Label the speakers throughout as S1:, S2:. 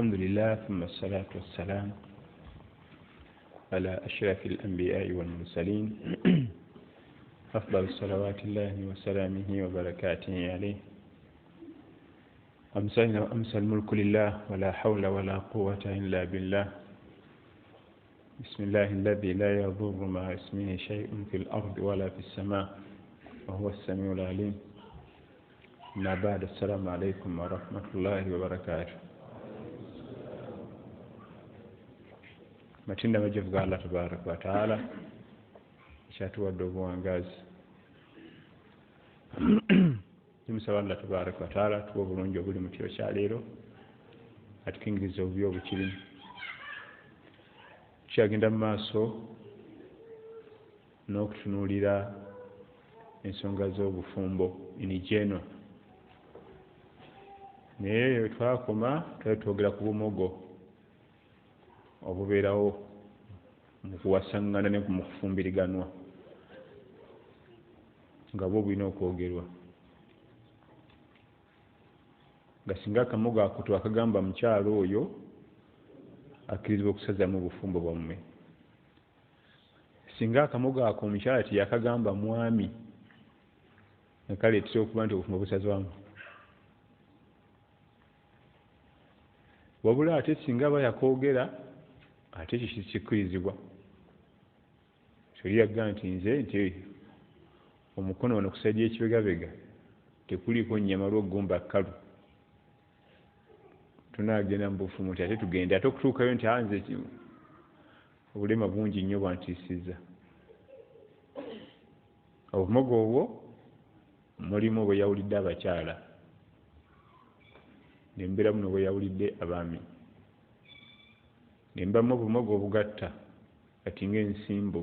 S1: الحمد لله ثم الصلاة والسلام على أشرف الأنبياء والمرسلين أفضل صلوات الله وسلامه وبركاته عليه. أمسينا وأمسى الملك لله ولا حول ولا قوة إلا بالله. بسم الله الذي لا يضر مع اسمه شيء في الأرض ولا في السماء وهو السميع العليم. ما بعد، السلام عليكم ورحمة الله وبركاته. Matinda majevu ga Allah tabaraka wa taala kyatuwadde obuwangazi. Tumusaba Allah tabaraka wa taala tuwa obulungi obuli mu kiro kya leero, atukingiriza obubi obukirimu. Tukyagenda mu maaso n'okutunuulira ensonga z'obufumbo inijeeno. Naye we twakoma twali twogera ku bumogo obubeerawo mu kuwasaŋŋana ne mu kufumbiriganwa nga bwo bulina okwogerwa, nga singa akamogo ako twakagamba mukyalo oyo akkirizibwa okusazamu obufumbo bwammwe. Singa akamogo ako omukyala teyakagamba mwami, nakaleetera okuba nti obufumbo busazwamu. Wabula ate singa aba yakoogera, ate ekyo kikkirizibwa. Toli yagga nti nze omukono wano kusajja ekibegabega tekuliko nnyama lw'oggumba kkalu, tunaagenda mu bufumbo nti ate tugende ate okutuukayo nti nze obulema bungi nnyo bwantiisizza. Obumogo obwo mulimu obweyawulidde abakyala, ne mbeera muno obweyawulidde abaami, ne mbamu obumogo obugatta kati ng'ensimbu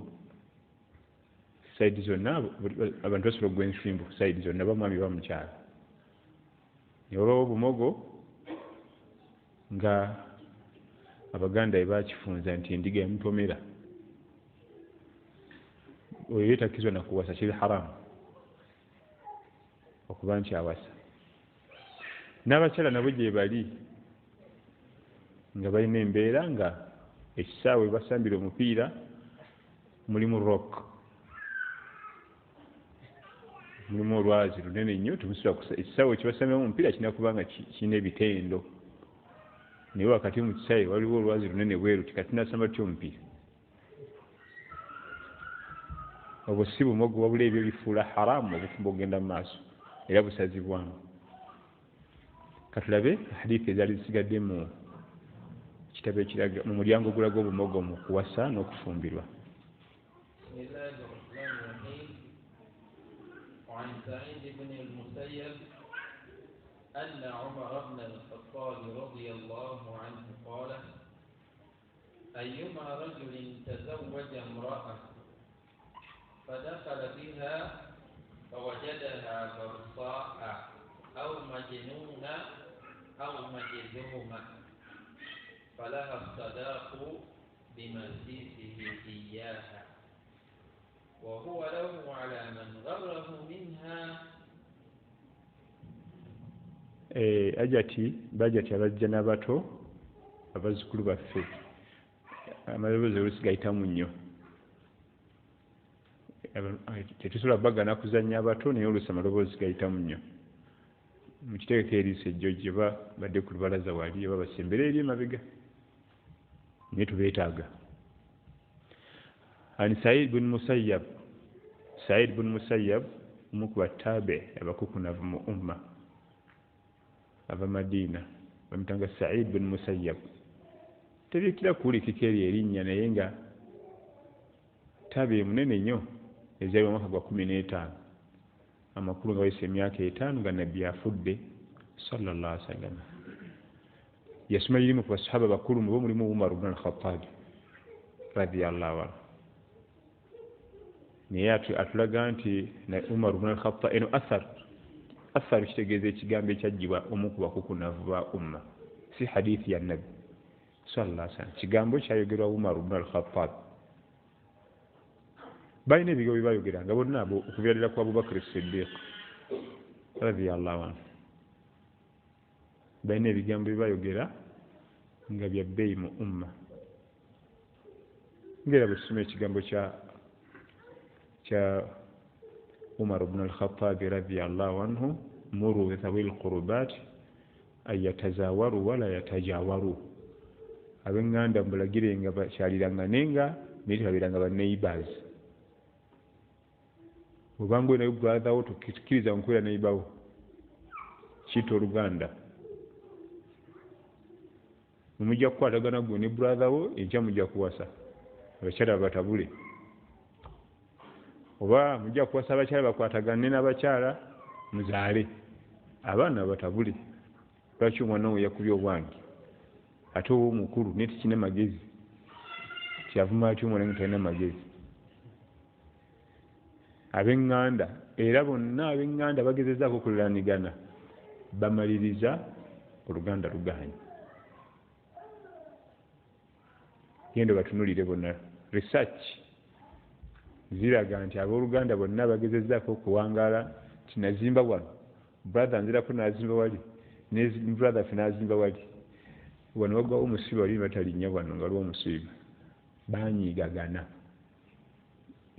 S1: sayidi zonna, abantu basobola okugwa ensimbu sayidi zonna, bamwami bamukyala. Ne wabawo obumogo nga Abaganda bebakifunza nti endiga emutomera oyo yeetakkizwa na kuwasa, kiri haramu okuba nti awasa. N'abakyala nabo gye bali nga balina embeera nga ekisaawe basambira omupiira mulimu rock, mulimu olwazi lunene nnyo, ekisaawe kibasambiramu omupiira kirina kuba nga kirina ebitendo, naye wakati mu kisaawe waliwo olwazi lunene bweru, kati nasamba tutya omupiira? Obwo si bumogo, wabula ebyo bifuula haramu obufumbo okugenda mu maaso era busazibwamu. Katulabe hadithi ezaali zisigadde mu kitabo ekiraga mu mulyango ogulaga obumogo mu kuwasa n'okufumbirwa.
S2: وعن سعيد بن المسيب أن عمر بن الخطاب رضي الله عنه قال: أيما رجل تزوج امرأة فدخل بها فوجدها برصاء أو مجنونة أو مجذومة فلها الصداق بمسيسه إياها وهو له على من غره منها.
S1: Ajati bajati abajja n'abato abazzukulu baffe amaloboozi olusigayitamu nnyo. Tetusobola bagana kuzannya abato naye oluusi amaloboozi gayitamu nnyo. Mukiteekeko eriiso ejjo gye badde ku lubalaza wali oba basembera eri emabega, naye tubeetaaga. Ani Said bin Musayyab, Said bin Musayyab omu ku battaabe abakukunavu mu umma ava Madiina, bamutanga Said bin Musayyab. Tebiikira kuwulikika eri erinnya naye nga ttaabe munene nnyo, ezaalibwa mu mwaka gwa 15, amakulu nga wayise emyaka 5 nga nabbi afudde sallallahu alaihi wasallam. Yasoma irimu ku basahaba bakulu, mu bo mulimu Umar ibn al-Khattab radiyallahu anhu. Naye atulaga nti Umar ibn al-Khattab eno athar kitegeeza ekigambo ekyajjibwa omu ku bakukunavu ba umma, si hadithi ya nabbi sallallahu alaihi wasallam. Kigambo kyayogerwa Umar ibn al-Khattab. Balina ebigambo bye bayogeranga bonna abo okubyalira ku Abubakar as-Siddiq radiyallahu anhu. Balina ebigambo bye bayogera nga bya bbeeyi mu umma. Ngera bwe tusoma ekigambo kya Umar ibn al-Khattab radiyallahu anhu, muru dhawil qurbat ay yatazawaru wala yatajawaru. Ab'eŋŋanda mbulagire nga bakyaliranganenga naye tebabiranga ba neighbors. Bw'obanga olinayo brother wo tokkiriza nkubeera neighbor wo, kiyita oluganda. Mujja kukwatagana gwe ne brother wo, enkya mujja kuwasa abakyala batabule, oba mujja kuwasa abakyala bakwatagane n'abakyala muzaale abaana batabule. Lwaki omwana we yakubye obwange ate oba omukulu naye tekina magezi, kyavuma atyo omwana nga talina magezi? Ab'eŋŋanda era bonna ab'eŋŋanda bagezezaako okuliranigana, bamaliriza oluganda lugaanyi. Genda batunulire bonna. Research ziraga nti ab'oluganda bonna bagezezaako okuwangaala nti nazimba wano, brother nzirako n'azimba wali, ne brother ffe n'azimba wali. Wano wagwawo omusibe wali batalinnya wano nga lwo omusibe. Banyiigagana.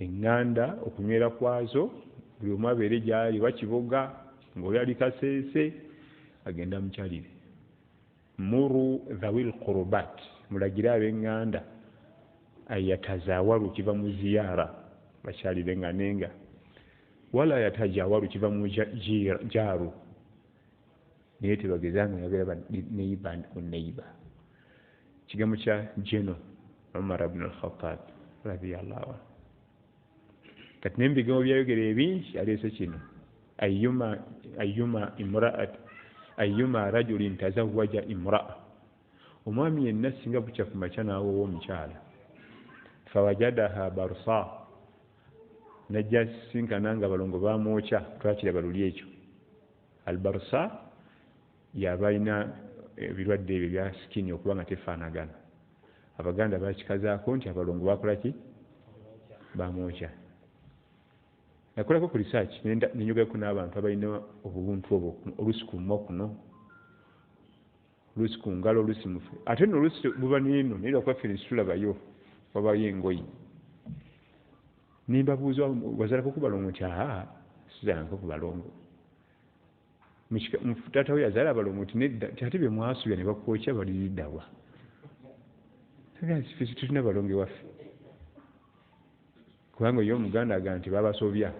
S1: Eŋŋanda okunywera kwazo buli omu abeere gy'ali, oba Kiboga ng'oli ali Kaseese agenda mukyalire. Muru dhawil qurbat, mulagire ab'eŋŋanda ay yatazawaru kiva mu ziyara, bakyalirenganenga, wala yatajawaru kiva mu jaaru, naye tebagezanga yabeera neighbor ku neighbor. Kigambo kya Jeno Umar ibn al-Khattab radiyallahu anhu. Kati n'ebigambo byayogera ebingi aleese kino, ayyuma rajulin tazawwaja imra'a, omwami yenna singa bukya ku makya n'awowa omukyala, fawajadaha barsa, najja sinkana nga balongo bamwokya, twakiraba luli ekyo. Albarsa yaba alina ebirwadde ebyo bya sikini okuba nga tefaanagana. Abaganda bakikazaako nti abalongo bakola ki? Bamwokya. Nakolako ku research nenyogerako n'abantu abalina obubuntu obwo, oluusi ku mumwa kuno, oluusi ku ngalo, oluusi mufe, ate nno oluusi buba n'eno naye lwakuba ffe nesitulabayo wabayo engoyi. Nimbabuuza wazalako ku balongo nti aha sizalako ku balongo. Taata we yazaala abalongo nti nedda, ate bye mwasuubya ne bakwokya baliriddawa. Ffe tulina balongo ewaffe. Kubanga ye Omuganda aga nti babasobya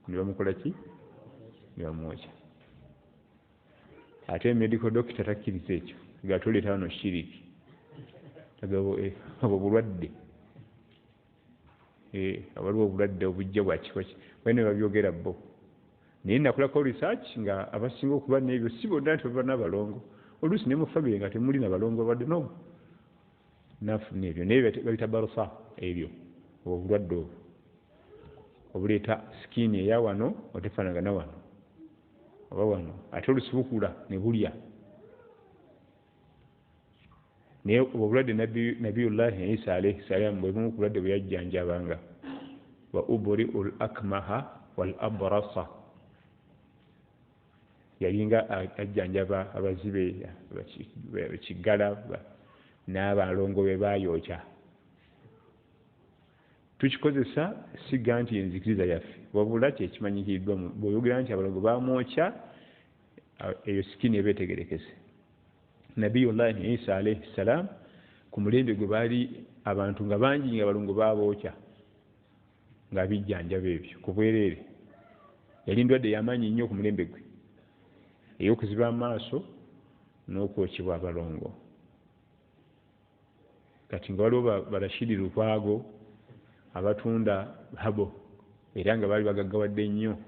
S1: ne bamukola ki? Ne bamwokya. Ate medical doctor takkiriza ekyo, gatoleeta wano shiriki abo bulwadde. Waliwo obulwadde obujja bwakikwaki bane babyogera bo, naye nakolako research nga abasinga okuba n'ebyo si bonna nti baba n'abalongo, oluusi ne mu famire nga temuli na balongo badde no nafuna ebyo, naye babita barusa ebyo obulwadde obwo obuleeta sikini eya wano otefaanagana wano oba wano, ate oluusi bukula ne bulya. Naye obulwadde Nabiyullahi Isa alayhi salaam bwe bumu ku bulwadde bwe yajjanjabanga, wa ubri'ul akmaha wal abrasa, yalinga ajjanjaba abazibe, kiggala n'abalongo be baayokya. Tukikozesa siga nti enzikiriza yaffe, wabula kyekimanyikiddwa bw'oyogera nti abalongo baamwokya, eyo sikini eba etegerekese. Nabiyullahi Isa alayhi salaam ku mulembe gwe baali abantu nga bangi nga balongo baabokya nga bijjanjaba ebyo ku bwereere. Yali ndwadde y'amaanyi nnyo ku mulembe gwe ey'okuziba amaaso n'okwokebwa abalongo. Kati nga waliwo Barashidi Lukwago abatunda habo era nga baali bagaggawadde nnyo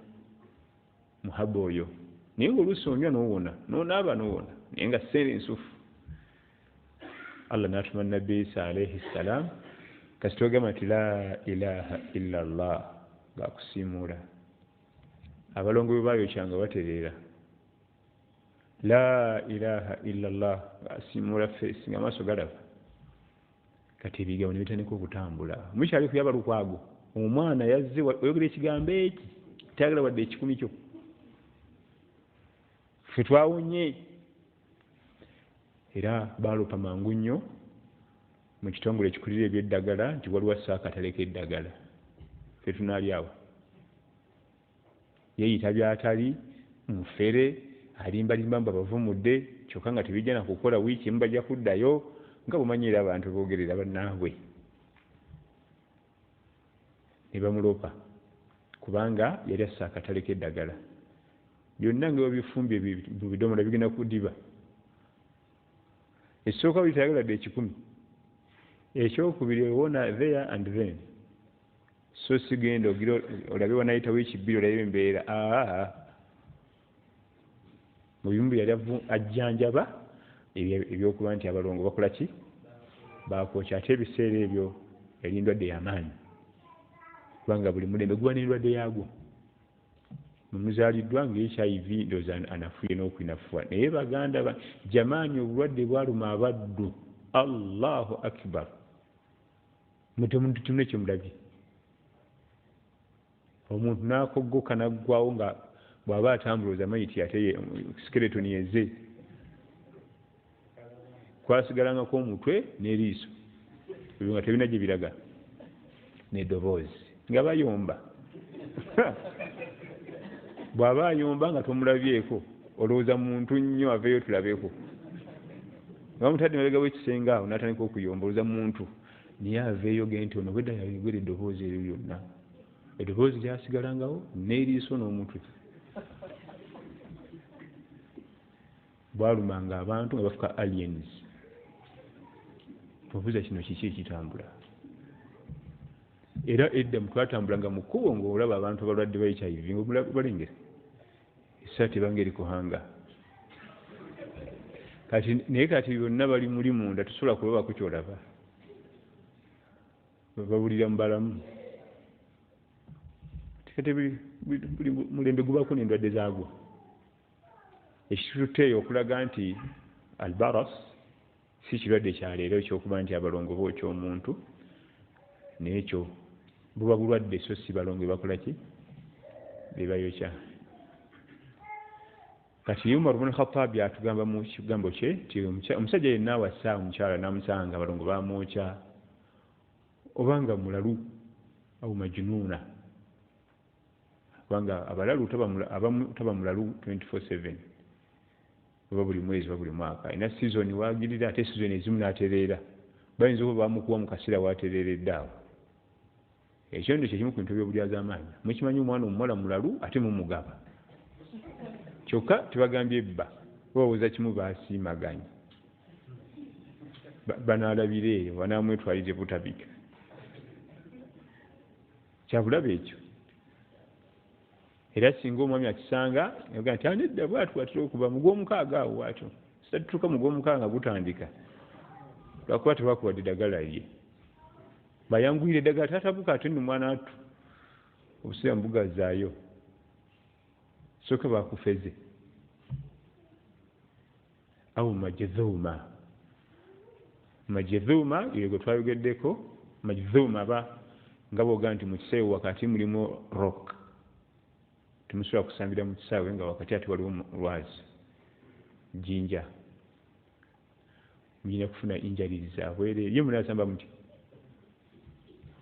S1: mu habo oyo, naye ng'oluusi onywa n'owona, n'onaaba n'owona, naye nga ssere ensufu. Allah n'atuma Nabbi Isa alayhi salaam kasita ogamba nti la ilaha illa Allah ng'akusiimuula. Abalongo bwe baayokyanga batereera la ilaha illa Allah ng'asiimuula feesi ng'amaaso galaba. Kati ebigambo ne bitandika okutambula. Mukyali kuyaba Lukwago, omwana yazze oyogera ekigambo eki tayagala wadde ekikumi kyo. Ffe twawonye era balopa mangu nnyo mu kitongole ekikulira ebyeddagala nti waliwo akatale k'eddagala fe tunaali awo yeeyita byatali mufere alimbalimba mbu abavumudde kyokka nga tebijja na kukola wiiki emu bajja kuddayo nga bumanyira abantu boogerera bannaabwe ne bamulopa kubanga yali asse akatale k'eddagala byonna nga babifumbye mu bidomola bigenda kudiba ekisooka bitayagaladde 1,000 ekyokubiri ewona there and then so sigenda ogira olabe wanayita wiiki 2 olabe embeera mu bimu yali ajjanjaba ebyokuba nti abalongo bakola ki bakwokya ate ebiseera ebyo yali ndwadde y'amaanyi kubanga buli mulembe guba n'endwadde yaagwo mumuzaaliddwa nga HIV ndooza anafuye n'okwinafuwa naye baganda jamaanyi obulwadde bwaluma abaddu Allahu akbar mutemuntu kimwe kyemulabye omuntu n'akoggoka naggwawo nga bw'aba atambulooza mayiti ate skeletoni yeze kwasigalangako omutwe n'eriiso ebyo nga tebina gye biraga n'eddoboozi nga bayomba bw'aba ayomba nga tomulabyeko olowooza muntu nnyo aveeyo tulabeeko nga mutadde mabega w'ekisenge awo n'atandika okuyomba olowooza muntu naye aveeyo ge nti ono bwedda yayogera eddoboozi eryo lyonna eddoboozi lyasigalangawo n'eriiso n'omutwe bwalumanga abantu nga bafuka aliens obuuza kino kiki ekitambula era edda mutwatambulanga mu kkubo ng'olaba abantu abalwadde ba HIV ng'obalengera esaati ebanga eri kuhanga naye kati byonna bali muli munda tosobola kulabako kyolaba babulira mu balamu kati buli mulembe gubako n'endwadde zaagwo ekituteeyo okulaga nti albaras si kirwadde kyaleero ekyokuba nti abalongo bookya omuntu n'ekyo buba bulwadde so si balongo bakola ki bebayokya kati Umar ibn Khattab atugamba mu kigambo kye nti omusajja yenna awasa omukyala n'amusanga abalongo bamwokya obanga mulalu au majnuuna kubanga abalalu taba mulalu 24/7 oba buli mwezi oba buli mwaka ina season wagirira ate season ezimu n'atereera bayinza okuba bamukuba mu kaseera watereeredde awo ekyo ndo kyekimu ku bintu by'obulyaza amaanyi mukimanyi omwana omuwala mulalu ate mumugaba kyokka tebagambye ebba bawooza kimu baasiimaganye banaalabire eyo banaamwetwalize butabika kyabulabe ekyo era singa omwami akisanga yaga nti anedda bwatwatira okuba mu gw'omukaaga awo watyo sitatuuka mu gw'omukaaga nga gutandika lwakuba tebakuwadde eddagala lye bayanguyire eddagala tatabuka ate nno mwana atu obuseera mbugazaayo soka bakufeze au majidhuuma iyo gwe twayogeddeko majidhuuma aba nga bwoga nti mu kisaawe wakati mulimu rock temusobola kusambira mu kisaawe nga wakati ate waliwo lwazi jinja muyina kufuna injalizi zaabwereere ye munasamba muti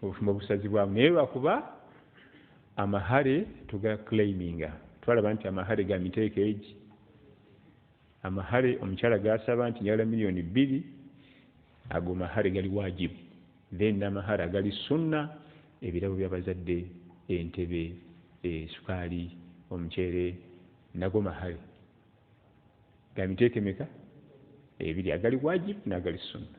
S1: obufumbo busazibwamu naye lwakuba amahale tugaclaiminga twalaba nti amahale ga miteeko egi amahale omukyala gasaba nti njagala $2,000,000 ago mahale gali wajibu then n'amahale agali sunna ebirabo by'abazadde entebe sukaali omuceere nago mahale ga miteeko emeka 2 agali wajibu n'agali sunna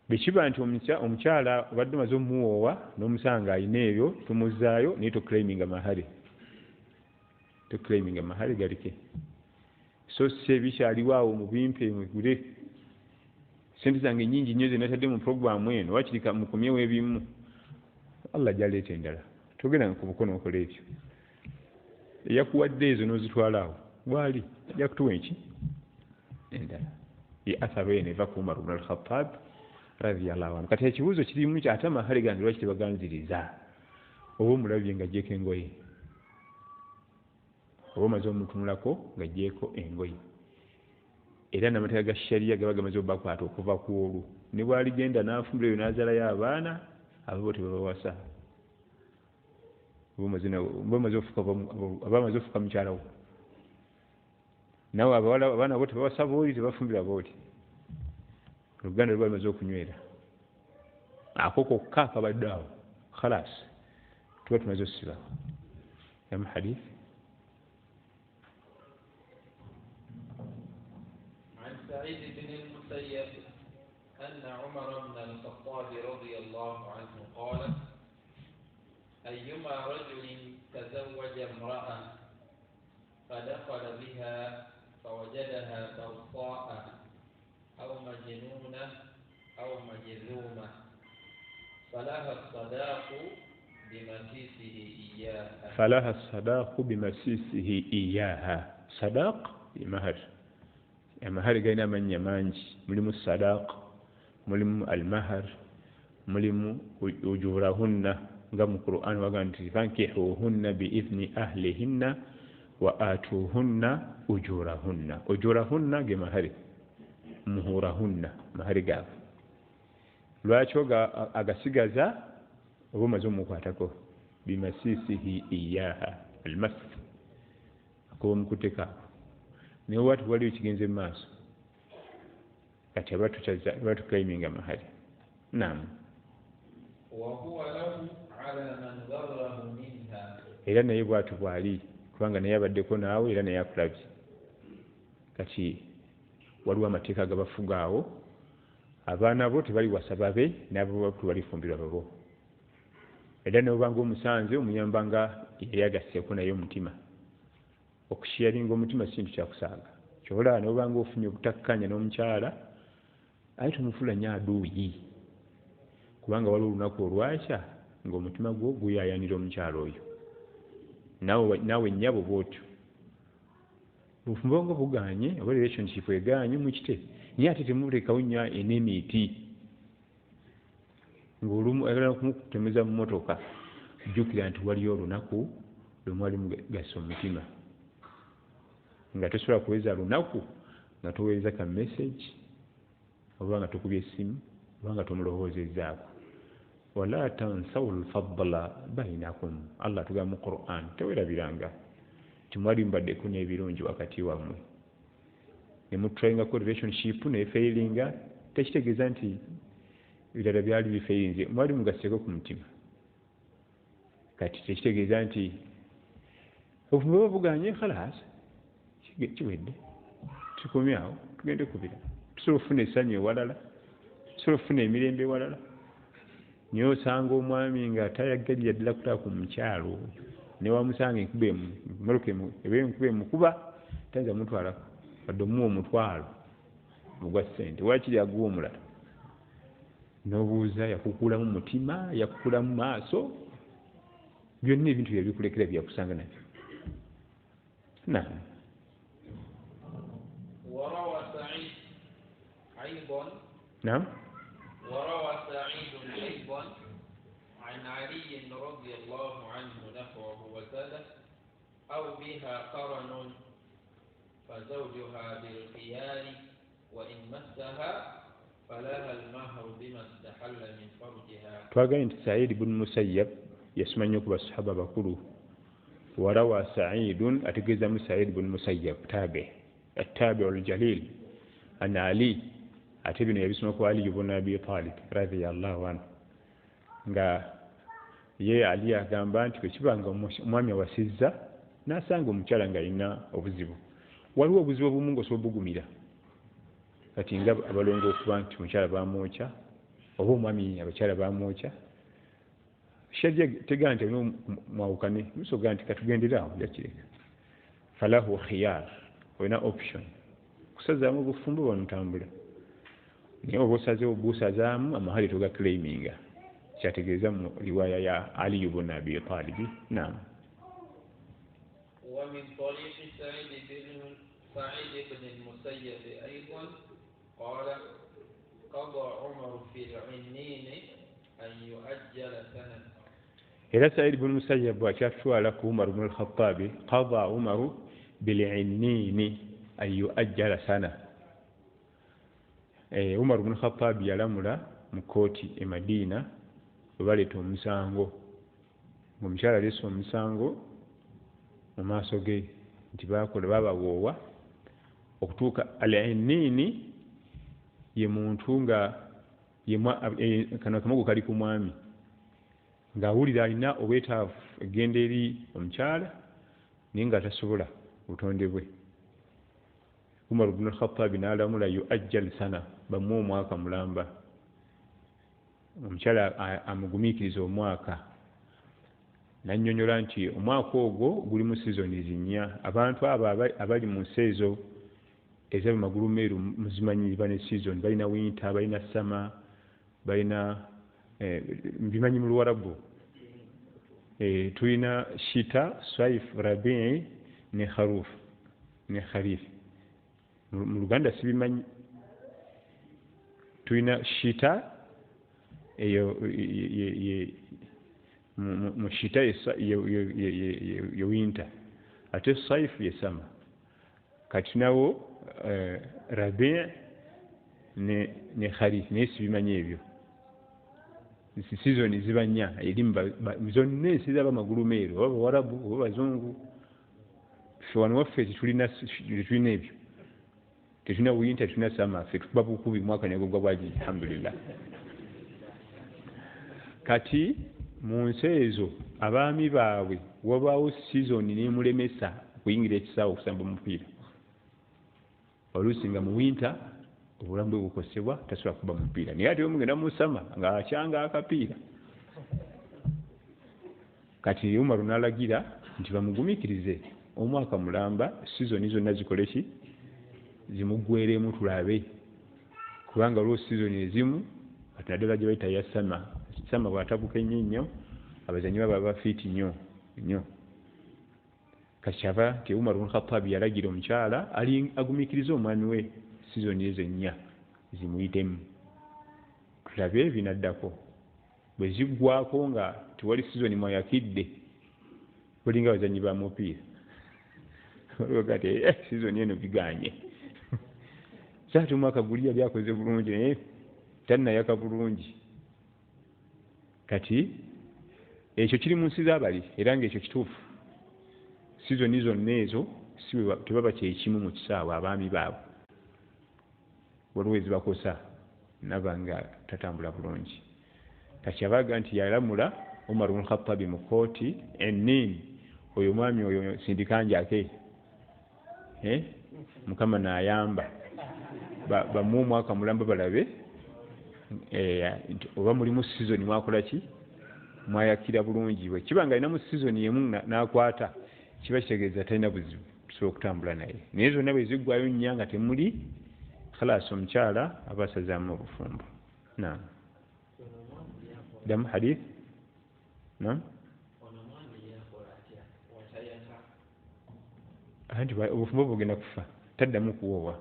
S1: bwekiba nti omukyala obadde omaze omuwoowa n'omusanga alina ebyo tumuzaayo naye toclaiminga mahale galike so si ebikyaliwo awo mubimpe mugule sente zange nyingi nnyo zenatadde mu programu eno wakirika mukomyewo ebimu Allah jaleeta endala togenda ku bukono okola ebyo eyakuwadde ezo n'ozitwala awo bwali ajja kutuwa enki endala ye atharo eno eva ku Umar ibn al-Khattab radiyallahu anhu kati ekibuuzo kirimu ate amahale gange lwaki tebaganziriza oba omulabye nga ajjeeko engoye oba omaze omutunulako nga ajjeeko engoye era n'amateeka ga sharia gaba gamaze okubakwata okuva ku olwo ne bw'aligenda n'afumbira eyo n'azaalayo abaana abo tebabawasa bamaze ofuka mukyala wo nawe abaana bo tebawasa booli tebafumbira booli oluganda lwe bamaze okunywera ako kokka kabadde awo khalas tuba tumaze okusibako yamu hadith
S2: سعيد بن المسيب أن عمر بن الخطاب رضي الله عنه قال أيما رجل تزوج امرأة فدخل بها فوجدها بوصاء أو مجنونة أو مجذومة فلها الصداق بمسيسه إياها
S1: فلها الصداق بمسيسه إياها صداق بمهر amahari galina amannya mangi mulimu sadaq mulimu almahar mulimu ujurahunna nga mu Qur'an wagamba nti fankihuhunna biidhni ahlihinna wa atuhunna ujurahunna ge mahari muhurahunna mahari gaabwe lwaki agasigaza oba omaze omukwatako bimasisihi iyaha almas akuba omukutekaako naye wati waliwo kigenze mu maaso kati aba tuklaiminga mahali naam era naye bwatu bwali kubanga naye abaddeko naawe era naye akulabye kati waliwo amateeka agabafuga awo abaana bo tebali wasa babe n'abo tebalifumbirwa babo era ne bwobanga omusanze omuyambanga yali agasseeko naye omutima okushiyaringa omutima si kintu kyakusaaga kyolaba nobanga ofunye obutakkanya n'omukyala aye tomufuula nnyo aduuyi kubanga waliwo olunaku olwakya ng'omutima gwo guyaayanira omukyala oyo naawe nnyabo bwotyo obufumbo nga buganye oba relationship eganye mukite naye ate temulekawo nnyo enemiiti ng'olumu ayagala okumutemeza mu motoka jjukira nti waliyo olunaku lwe mwali mugasa omutima nga tosobola kuweza lunaku nga toweereza ka message oba nga tokubye essimu oba nga tomulowoozezaako wala tansawu lfadla bainakum allah tugamba mu Qur'an tewerabiranga timwali mubaddeko n'ebirungi wakati wammwe ne mutryingako relationship nefailinga tekitegeeza nti ebirala byali bifairinze mwali mugasseko ku mutima kati tekitegeeza nti obufumbo buba buganye khalas kiwedde tukomye awo tugende kubira tusobola okufuna essanyu ewalala tusobola okufuna emirembe ewalala naye osanga omwami nga tayagalira ddala kutaba ku mukyalo oyo newamusanga enkuba emukuba tayinza mutwalako wadde omuwa omutwalo ogwa ssente wakiri aguwa omulala n'obuuza yakukulamu mutima yakukulamu maaso byonna ebintu byabikulekera byakusanga nabyo naam
S2: وروى سعيد أيضا
S1: نعم
S2: وروى سعيد أيضا عن علي رضي الله عنه نحوه وزاد أو بها قرن فزوجها بالخيار وإن مسها فلها المهر بما استحل من فرجها.
S1: تواجد سعيد بن مسيب يسمى يكبر الصحابة بكله وروى سعيد أتجزم سعيد بن مسيب تابع التابع الجليل أن علي أتبني باسمه علي بن أبي طالب رضي الله عنه nga ye ali agamba nti kwekibanga omwami awasizza n'asanga omukyala nga alina obuzibu waliwo obuzibu obumu ng'osobola obugumira kati nga abalongo okuba nti omukyala bamwokya oba omwami abakyala bamwokya sharia tegamba nti alina mwawukane musoga nti katugenderaawo yakireka falahu khiyar olina option kusazaamu obufumbo bwamutambula naye oba osazeewo busazaamu amahali togaclaiminga kyategeeza mu riwaya ya Ali ibn Abi Talib. Naam.
S2: ومن طريق سعيد بن المسيب أيضا قال قضى عمر في العنين أن يؤجل سنة.
S1: إلى سعيد بن المسيب وكاتشوا لك عمر بن الخطاب قضى عمر بالعنين أن يؤجل سنة Umar ibn Khattab yalamula mu kooti e Madina bwe baleeta omusango ng'omukyala aleese omusango mu maaso ge nti babawoowa okutuuka al-Iniini ye muntu nga kano akamogo kali ku mwami ng'awulira alina obwetaavu egenda eri omukyala naye nga tasobola butonde bwe. Umar ibn Khattab n'alamula yu'ajjal sana, bamuwe omwaka mulamba, omukyala amugumiikiriza omwaka. N'annyonnyola nti omwaka ogwo gulimu sizoni 4. Abantu abo abali mu nsi ezo ez'amagulu meeru muzimanyi bane season, balina winter, balina summer, balina bimanyi mu Luwarabu. Tulina shita, saif, rabi' ne kharuf ne kharif. Mu Luganda sibimanyi. Tulina shita eyo mu shita ye winter, ate saif ye summer. Kati nawo rabi' ne kharif naye sibimanyi ebyo. Season ziba 4 erimu zonna ensi z'abamagulu meeru, oba Bawarabu oba Bazungu. Wano waffe tetulina ebyo, tetulina winter, tetulina summer, ffe tukuba bukubi mwaka negogwa bwagi, alhamdulillah. Kati mu nsi ezo abaami baabwe wabaawo season nemulemesa okuyingira ekisaawe okusamba omupiira. Oluusi nga mu winter obulamu bwe bukosebwa tasobola kuba mupiira, naye ate omugenda mu summer ng'akyanga akapiira. Kati Umar n'alagira nti bamugumiikirize omwaka mulamba, season zonna zikole ki, zimuggwereemu tulabe, kubanga olwo season ezimu ate naddala gye bayita ya summer bw'atabuka ennyo abazannyi baba bafiiti nnyo. Kati kyava nti Umar ibn Khattab yalagira omukyala agumiikirize omwami we season ezo 4 zimuyitemu, tulabe binaddako. Bwe ziggwako nga tewali season mwayakidde, olinga abazannyi ba mupiira kati season eno biganye. Saati omwaka guli yali akoze bulungi naye tannayaka bulungi. Kati ekyo kiri mu nsi z'abali era ng'ekyo kituufu. Season zonna ezo tebaba kyekimu mu kisaawe abaami baabwe. Waliwo ezibakosa naba nga tatambula bulungi. Kati abaga nti yalamula Umar ibn Khattab mu kooti ennini, oyo mwami oyo sindikanjake, Mukama n'ayamba bamuwe omwaka mulamba balabe oba mulimu season mwakola ki, mwayakira bulungi. Bwe kiba nga alina mu season yemu n'akwata, kiba kitegeeza talina buzibu, tusobola okutambula naye. Naye zonna bwe ziggwayo 4 nga temuli, khalas omukyala aba asazaamu obufumbo. Naam. Damu hadith? Naam. Anti obufumbo bugenda kufa, taddamu kuwoowa.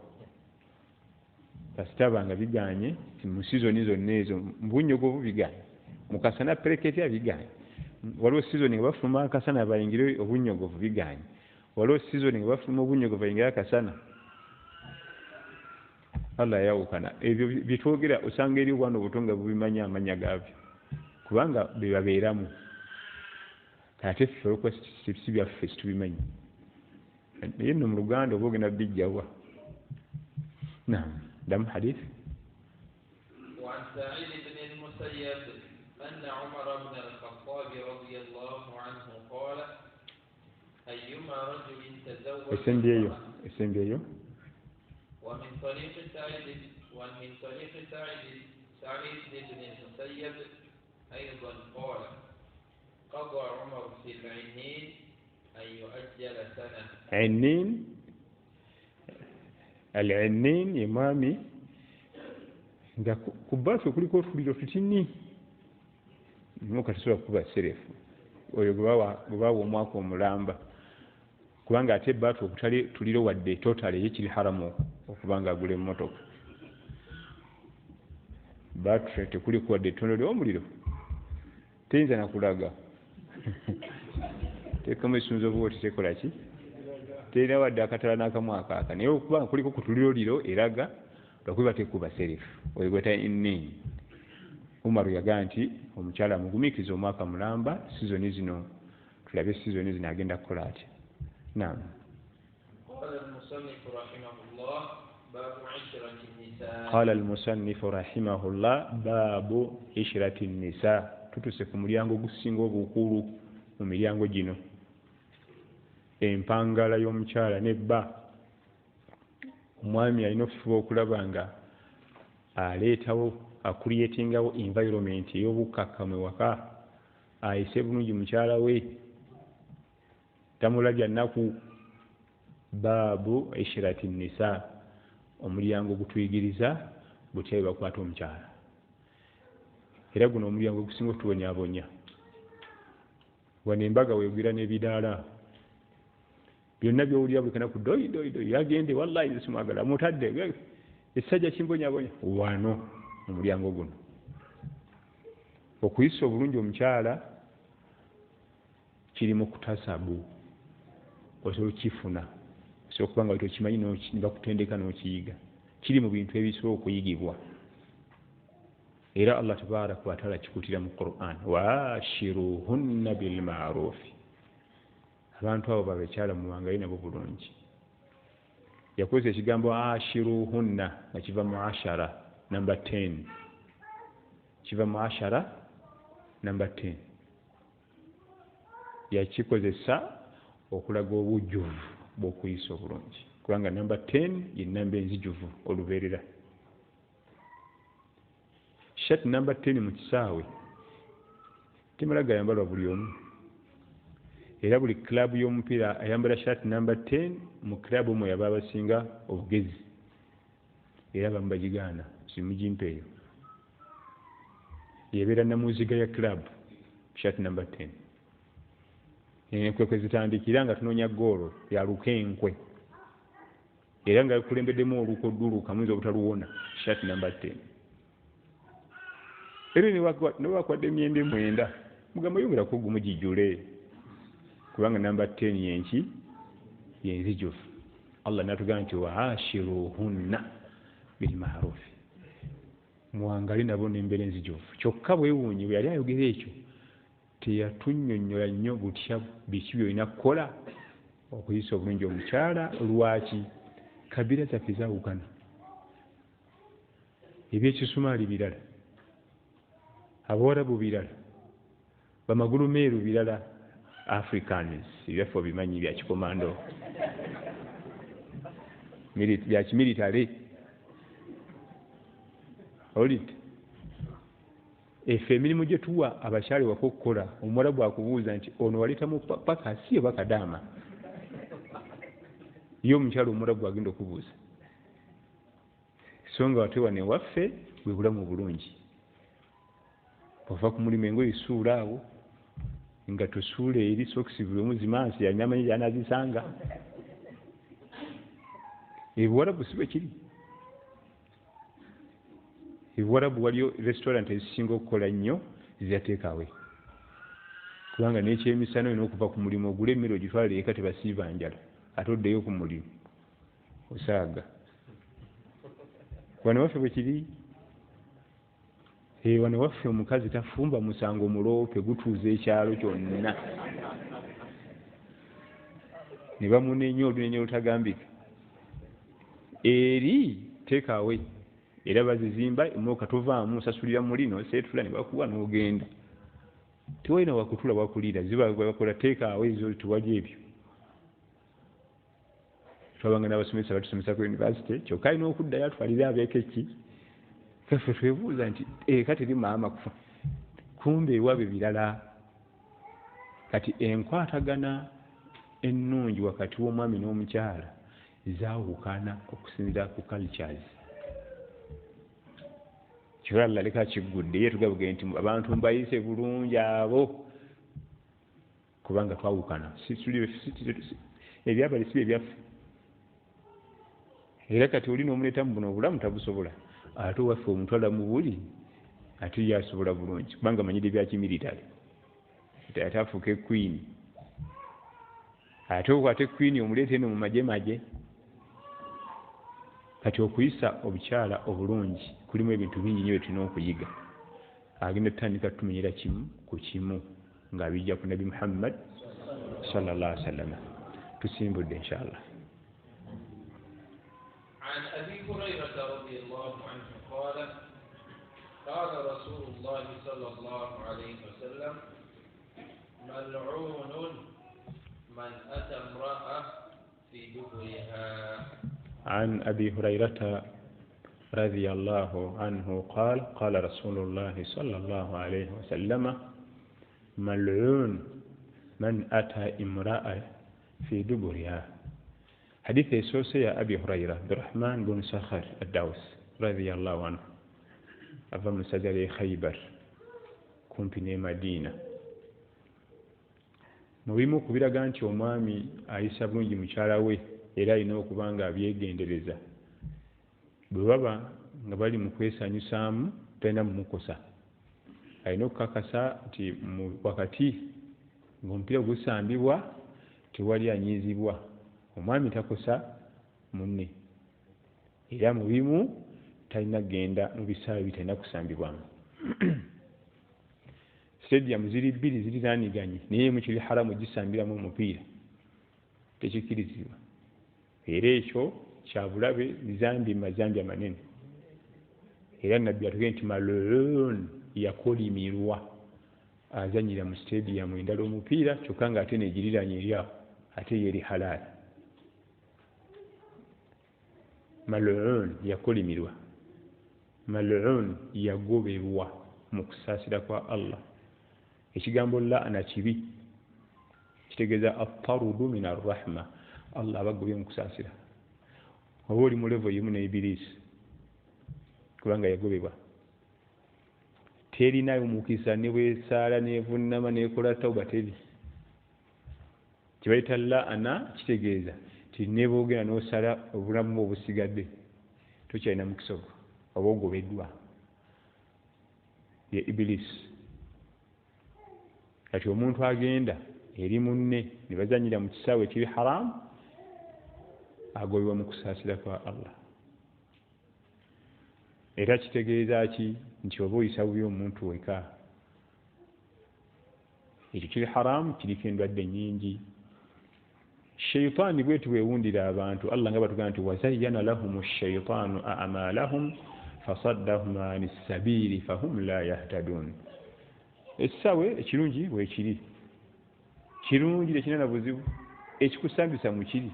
S1: Kasita nga biganye mu season zonna ezo, mu bunnyogovu biganye, mu kasana pereketya biganye. Waliwo season nga bafuluma akasana bayingire obunnyogovu biganye, waliwo season nga bafuluma obunnyogovu bayingire akasana. Allah yawukana. Ebyo bitwogera osanga eri obwana obuto nga bubimanya amanya gaabyo, kubanga be babeeramu. Ate ffe olwokuba si byaffe situbimanyi, naye nno mu Luganda oba ogenda bijjawa. Naam. دم حديث.
S2: وعن سعيد بن المسيب أن عمر بن الخطاب رضي الله عنه قال أيما رجل تزوج
S1: اسم
S2: ومن طريق سعيد بن المسيب أيضا قال قضى عمر في العنين أن يؤجل سنة.
S1: عنين al-Inin imami nga kubbafu kuliko otuliro tutini muka tusobola kuba serefu oyo gwebawa omwaka omulamba, kubanga ate batu okutali tuliro wadde totale yekiri haramu okubanga agula emmotoka. Batu tekuli kuwadde ettondo ly'omuliro teyinza nakulaga tekamu esunzo bwoti tekola ki, terina wadde akatala n'akamu akaaka, naye okubanga kuliko ku tuliro liro eraga bakuba tekuba serifu oyegweta inni Umaru yagaa nti omukyala mugumikiza omwaka mulamba sizoni zino tulabe sizoni zino agenda kukola atya. Naam. قال المصنف رحمه الله باب عشرة النساء tutuse ku mulyango gusinga obukulu mu miryango gino empangala y'omukyala nebba omwami alina okufuba okulaba nga aleetawo akulietingawo environment ey'obukkakkamu ewaka ayise bulungi mukyala we tamulabya nnaku. Baabu ishirati nisa omulyango gutuyigiriza butya bakwata omukyala era guno omulyango gusinga okutubonyabonya wano embaga weegwira n'ebidaala byonna byowulira buli kanaku doidoido yagende wallahi nsimwagala mutadde essajja kimbonyabonya wano omulyango guno okuyisa obulungi omukyala kiri mu kutasabu osobola okifuna osobola okuba nga tokimanyi nibakutendeka n'okiyiga kiri mu bintu ebisobola okuyigibwa era Allah tabaraka wa taala kikutira mu Qur'an waashiruhunna bilma'rufi abantu abo babekyala muwangaye nabo bulungi yakozesa ekigambo ashiruhunna nga kiva mu ashara number 10 kiva mu ashara number 10 yakikozesa okulaga obujjuvu bw'okuyisa obulungi kubanga number 10 ye namba enzijuvu olubeerera shirt number 10 mu kisaawe temala gayambalwa buli omu era buli club y'omupiira ayambala shirt number 10 mu club omwe yaba abasinga obugezi era bamu bagigaana simugimpeeyo yebeera namuziga ya club shirt number 10 enkwe zitandikira nga tunoonya goolo yaluka enkwe era nga kulembeddemu oluko dduluka muyinza obutaluwona shirt number 10 era newakwadde emyenda mwenda mugamba yongerako gumu gijjule kubanga number 10 yenki yenzijufu. Allah natugamba nti waashiruhunna bilma'rufi muwangali nabo n'embeera enzijufu kyokka bwewuunyi bwe yali ayogera ekyo teyatunnyonnyola nnyo butya biki byolina kukola okuyisa obulungi omukyala. Lwaki? kabira zaffe zaawukana, ebyekisumaali birala, abawarabu birala, bamagulu meeru birala, Africans ebyaffe bimanyi bya kikomando bya kimilitale olite efe emirimu gye tuwa abakyale wako okukola omuwarabu akubuuza nti ono waleetamu paka si oba kadaama ye omukyala omuwarabu agenda okubuuza so nga watewa newaffe bwe bulamu bulungi ova ku mulimu engoye suula awo nga tusuula eri sokisi buli omu zimansi yalina amanyi gyanazisanga. Ebuwarabu si bwe kiri. Ebuwarabu waliyo restaurant ezisinga okukola nnyo ziyateekawe kubanga n'ekyemisana olina okuva ku mulimu ogula emmere ogitwala eka tebasiiba njala ate oddeyo ku mulimu osaaga. Wano waffe bwe kiri. Wano waffe omukazi tafumba musango muloope gutuuza ekyalo kyonna ne bamunenya olunenya olutagambika eri teekawe era bazizimba emoka tovaamu osasulira mulino seetula ne bakuwa n'ogenda tewalina wakutula wakuliira ziba bakola teekawe ezo tuwali ebyo. Twabanga n'abasomesa batusomesa ku university kyokka alina okuddayo atwalire abeekeki kaffe twebuuza nti kati eri maama kufa kumbe ewaabwe birala. Kati enkwatagana ennungi wakati w'omwami n'omukyala zaawukana okusinziira ku cultures. Kirala leka kiggudde ye tugabuge nti abantu mbayise bulungi abo kubanga twawukana ebyabali si ebyaffe. Era kati olina omuleeta mu buno obulamu tabusobola ate waffe omutwala mu buli ate yasobola bulungi kubanga amanyire bya kimilitale ate afuuke queen ate okwate queen omuleete eno mu maje kati okuyisa obukyala obulungi kulimu ebintu bingi nnyo bye tulina okuyiga. Agenda tutandika tumenyera kimu ku kimu ng'abijja ku Nabi Muhammad sallallahu alaihi wasallam. Tusimbudde inshallah.
S2: عن أبي هريرة رضي الله عنه قال قال رسول الله صلى الله عليه وسلم ملعون من أتى امرأة في دبرها.
S1: عن أبي هريرة رضي الله عنه قال قال رسول الله صلى الله عليه وسلم ملعون من أتى امرأة في دبرها. حديث يسوس يا أبي هريرة عبد الرحمن بن صخر الدوس رضي الله عنه ava mu ssaza ly'e Khaybar kumpi ne Madina. Mu bimu ku biraga nti omwami ayisa bulungi mukyala we era alina okuba nga abyegendereza. Bwe baba nga bali mu kwesanyusaamu talina mumukosa. Alina okukakasa nti wakati ng'omupiira gusambibwa tewali anyiizibwa. Omwami takosa munne era mu bimu talina genda mu bisaawe bitalina kusambibwamu. Stadium ziri bbiri ziriraaniganye naye mu kiri haramu gisambiramu omupiira tekikirizibwa. Era ekyo kyabulabe zambi mazambi amanene. Era nabbi atugambye nti mal'un yakolimirwa azanyira mu stadium endala omupiira kyokka nga ate negiriranye eri awo ate yeri halal. Mal'un yakolimirwa, mal'un yagobebwa mu kusaasira kwa Allah. Ekigambo la'ana kibi kitegeeza at-tarudu min ar-rahma. Allah abagobye mu kusaasira. Oba oli mu level yimu ne Ibilisi kubanga yagobebwa. Terinayo mukisa ne bwesaala nevunnama nekola tawba teri. Kibayita la'ana kitegeeza ti ne boogera n'osala obulamu obusigadde tokyalina mukisa ogwo oba ogobeddwa ye Ibilisi. Kati omuntu agenda eri munne ne bazanyira mu kisaawe ekiri haramu agobebwa mu kusaasira kwa Allah. Era kitegeeza ki nti oba oyisa bubi omuntu weka ekyo kiri haramu kiriko endwadde nnyingi. Shayitaani bwetu bwewundira abantu Allah nga batugamba nti wazayyana lahumu shayitaanu a'maalahum fasaddahum anis sabiili fahum la yahtadun. Ekisaawe ekirungi weekiri kirungi tekirina na buzibu. Ekikusambisa mu kiri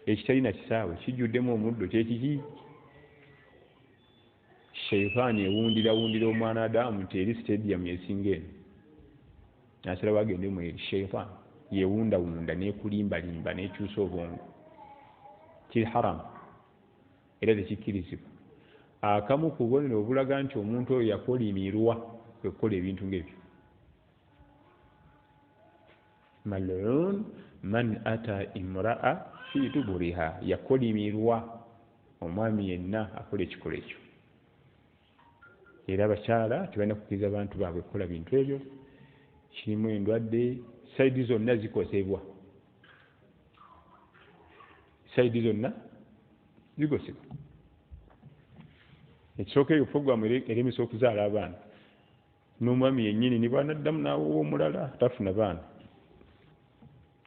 S1: ekitalina kisaawe kijjuddemu omuddo kyekiki. Shayitaani ewundirawundira omwana Adamu nti eri stadium yesinga eno nasalawo agende mu eri. Shayitaani yewundawunda nekulimbalimba nekyusa obwongo. Kiri haramu era tekikkirizibwa. Akamu ku bubonero obulaga nti omuntu oyo yakolimirwa kwe kukola ebintu ng'ebyo. Mal'un man ata imra'a fi duburiha. Yakolimirwa omwami yenna akola ekikola ekyo. Era abakyala tebalina kukkiriza abantu baabwe kukola bintu ebyo. Kirimu endwadde. Saidi zonna zikosebwa. Saidi zonna zikosebwa. Ekisooka eyo puroguramu eremesa okuzaala abaana. N'omwami yennyini ni bwanaddamu n'awowa omulala tafuna baana.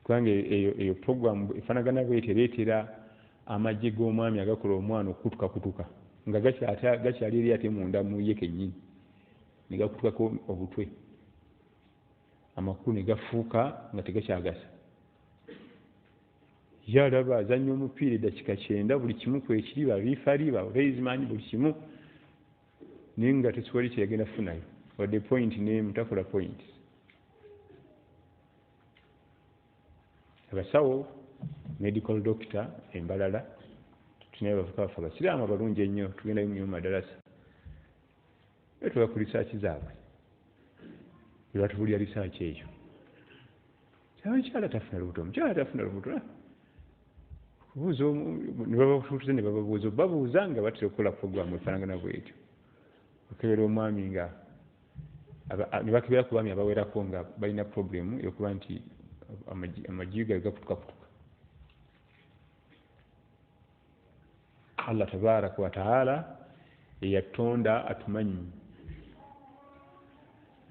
S1: Kubanga eyo puroguramu efaanagana bw'etyo ereetera amagye g'omwami agakola omwana okukutukakutuka nga gakyali eri ate munda mu ye kennyini ne gakutukako obutwe. Amakulu ne gafuuka nga tegakyagasa. Yalaba azannya omupiira eddakiika 9 buli kimu kwekiri babifali babaizimani buli kimu naye nga tekiwali kyeyagenda kufunayo wadde point n'emu takola point. Abasawo medical doctor embalala tunaye bavuka bafa abasiraamu abalungi ennyo tugendayo mu madarasa betuba ku risaaki zaabwe batubulya risaaki eyo. Omukyala tafuna lubuto, omukyala tafuna lubuto. Kubuuza ne babafuutuza ne bababuuza nga batera okukola puroguramu efaanagana bw'etyo. Okebera omwami nga ne bakebera ku baami abawerako nga balina puroguramu eyokuba nti amagi gaabwe gakutukakutuka. Allah tabaraka wa taala eyatonda atumanyi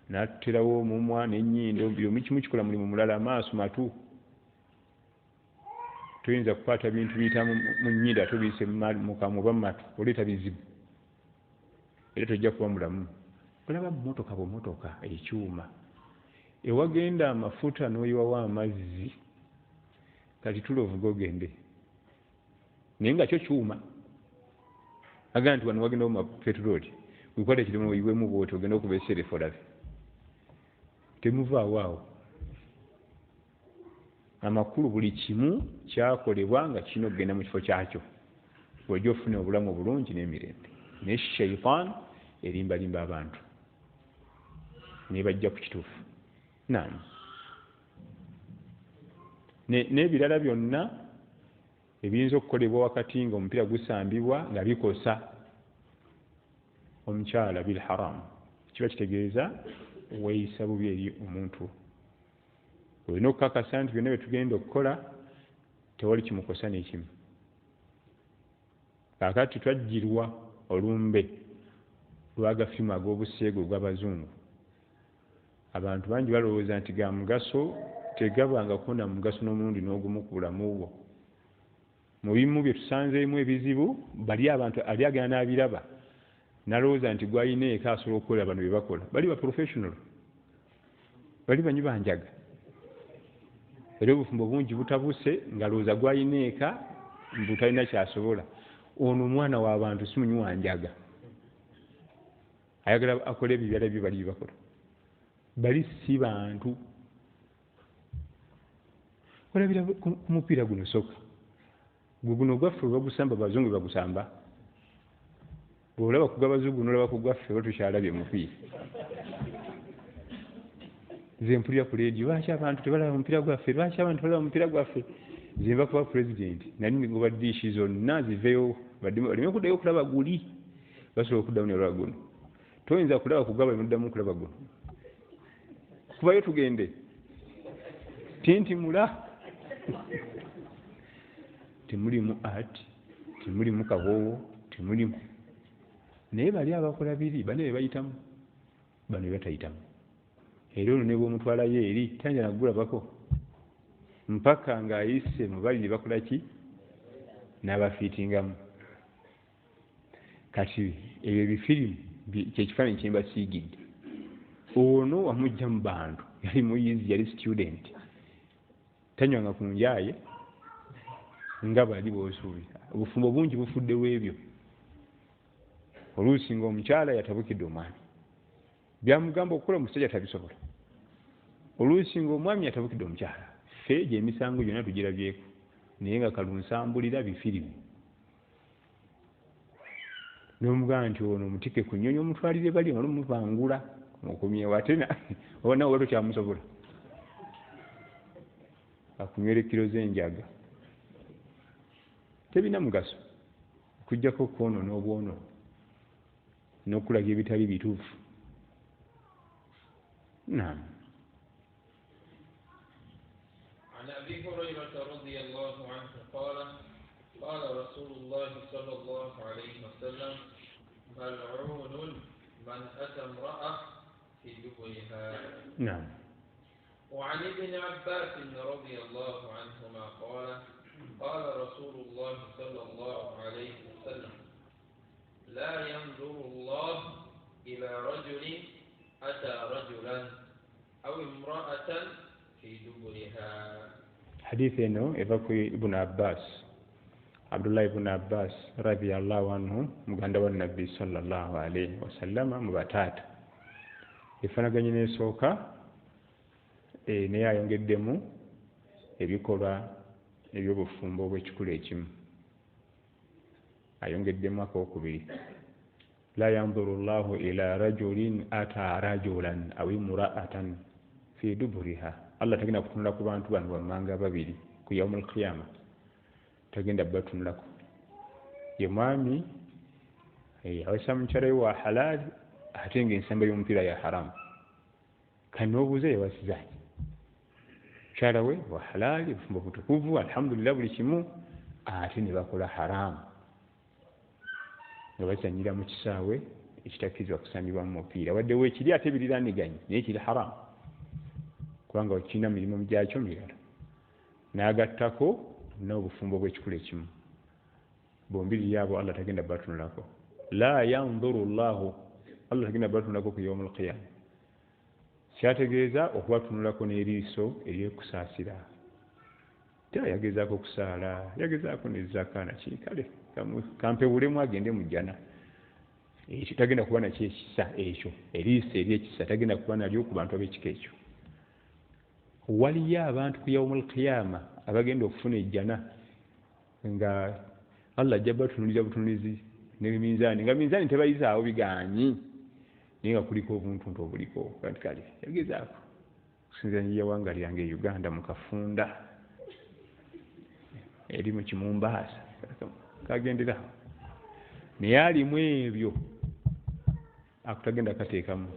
S1: n'atuterawo omumwa n'ennyindo byomu kimu kikola mulimu mulala amaaso matu tuyinza kukwata bintu biyita mu nnyindo ate obiyise mu kamwa oba mu matu oleeta bizibu era tojja kuba mulamu. Olaba mmotoka bw'emmotoka ekyuma ewagenda amafuta n'oyiwawo amazzi kati tulovuga ogende naye nga kyo kyuma agamba nti wano wagenda mu petroli wikwata ekirimu oyiwemu bwoti ogenda okuba eserefu olabe temuvaawo awo. Amakulu buli kimu kyakolebwa nga kirina okugenda mu kifo kyakyo wajja ofune obulamu obulungi n'emirembe. Naye shaitan erimbalimba abantu nebajja ku kituufu. N'ebirala byonna ebiyinza okukolebwa wakati nga omupiira gusambibwa nga bikosa omukyala bil haram kiba kitegeeza weeyisa bubi eri omuntu. Olina okukakasa nti byonna byetugenda okukola tewali kimukosa n'ekimu. Kaakati twajjirwa olumbe lw'agafimu ag'obuseego ogw'abazungu. Abantu bangi balowooza nti ga mugaso, tegabangako na mugaso n'omulundi n'ogumu ku bulamu bwo. Mu bimu bye tusanzeemu ebizibu bali abantu ali agenda n'abiraba n'alowooza nti gwalina eka asobola okukola bano bye bakola. Bali ba professional, bali banyi banjaga. Era obufumbo bungi butabuse nga lowooza gwalina eka butalina kyasobola. Ono omwana w'abantu si munywi wa njaga, ayagala akola ebibala bye bali bakola. Bali si bantu. Olabira ku mupiira guno soka guno ogwaffe bagusamba abazungu bagusamba. Bw'olaba ku gw'abazungu n'olaba ku gwaffe oba tukyalabye mupiira. Nze mpulira ku leediyo lwaki abantu tebalaba omupiira gwaffe, lwaki abantu tebalaba omupiira gwaffe. Nze nva kuba pulezidenti nali ngoba diishi zonna ziveeyo baleme okuddayo okulaba guli basobola okuddamu ne olaba guno. Toyinza kulaba ku gwabwe n'oddamu okulaba guno. Kubayo tugende tintimula. Temulimu art, temulimu kawoowo, temulimu. Naye bali abakola biri bane be bayitamu, bano be batayitamu. Era ono ne bw'omutwalayo eri tanja nagulabako mpaka ng'ayise mu bali ne bakola ki n'abafiitingamu. Kati ebyo ebifirimu kyekifaananyi kye mbasiigidde. Ono wamujja mu bantu yali muyizi, yali student, tanywanga ku njaaye nga bali bw'osuubira. Obufumbo bungi bufuddewo ebyo. Oluusi ng'omukyala yatabukidde omwami, byamugamba okukola omusajja tabisobola. Oluusi ng'omwami yatabukidde omukyala, ffe gye emisango gyonna tugirabyeko naye nga kalunsambulira bifirimu. N'omugamba nti ono omutike ku nnyonyi omutwalire bali ono mubangula okumyewo ate oba nawe oba tokyamusobola akunywera kilo z'enjaga. Tebina mugaso okuggyako okwonoona obwonono n'okulaga ebitali bituufu.
S2: عن أبي هريرة رضي الله عنه قال قال رسول الله صلى الله عليه وسلم ملعون من أتى امرأة في دبرها.
S1: نعم.
S2: وعن ابن عباس رضي الله عنهما قال قال رسول الله صلى الله عليه وسلم لا ينظر الله إلى رجل أتى رجلا أو امرأة في دبرها.
S1: حديث إنه إذاكي ابن عباس عبد الله بن عباس رضي الله عنه مغanda والنبي صلى الله عليه وسلم مباتات ifanaganye n'esooka naye ayongeddemu ebikolwa eby'obufumbo obw'ekikulu ekimu. Ayongeddemu akokubiri, la yanzuru llahu ila rajulin ata rajulan aw imra'atan fi duburiha. Allah tagenda kutunula ku bantu bano bammanga babiri ku yaumul qiyama, tagenda batunulako. Ye mwami awasa mukyala we wa halali ate ng'ensamba y'omupiira ya haramu. Kani n'obuuza yawasizaki mukyala we wa halali, bufumbo butukuvu, alhamdulillah buli kimu, ate ne bakola haramu. nga bazanyira mu kisaawe ekitakkirizibwa kusambibwamu mupiira wadde weekiri ate biriraniganye naye kiri haramu kubanga kirina mirimu gyakyo mirala. N'agattako n'obufumbo bw'ekikula ekimu, bombiri yaabo Allah tagenda batunulako. La yanzuru llahu, Allah tagenda batunulako ku yawmul qiyama. Kyategeeza okubatunulako n'eriiso eryekusaasira. Tera yagezaako kusaala, yagezaako nezaka naki kale kampewulemu agende mu jjana. Ekyo tagenda kuba nakyo ekisa ekyo, eriiso eryekisa tagenda kuba nalyo ku bantu ab'ekika ekyo. Waliyo abantu ku yawmul qiyama abagenda okufuna ejjana nga Allah ajja batunulira butunulizi ne minzaani, nga minzaani tebayizaawo bigaanyi naye nga kuliko obuntuntu obuliko kati kale yagezaako okusinziira n'eggwanga lyange Uganda mu Kafunda eri mu Kimumbaasa kagendera naye alimu ebyo akutagenda kateekamu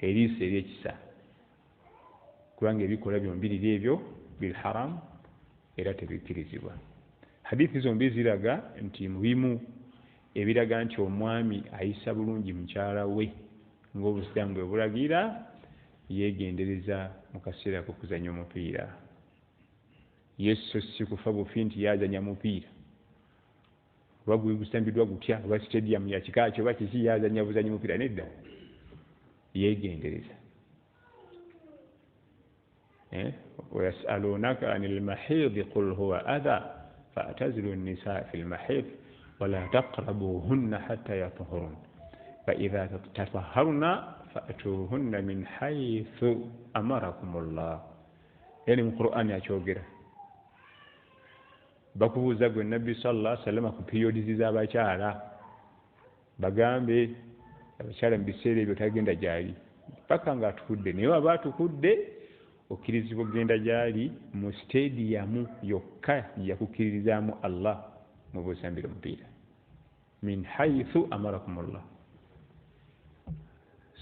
S1: eriiso eryekisa kubanga ebikola byombiriri ebyo bil haram era tebikkirizibwa. Hadithi zombi ziraga nti mubimu ebiraga nti omwami ayisa bulungi mukyala we ng'obusiraamu bwe bulagira yeegendereza mu kaseera k'okuzannya omupiira. Yesu si kufa bufi nti yazanya mupiira oba gusambiddwa gutya oba stadium ya kika kyo oba kiki yazanya buzannya mupiira, nedda yeegendereza. ويسألونك عن المحيض قل هو أذى فاعتزلوا النساء في المحيض ولا تقربوهن حتى يطهرن فإذا تطهرن فأتوهن من حيث أمركم الله. يعني من القرآن يشوغره bakubuuza gwe Nabbi sallallahu alaihi wasallam ku periodi z'abakyala bagambe abakyala mu biseera ebyo tagenda gyali paka nga atukudde, naye aba atukudde okkirizibwa okgenda gyali mu stadium yokka yakukkiririzaamu Allah mu busambira omupiira min haythu amarakumullah,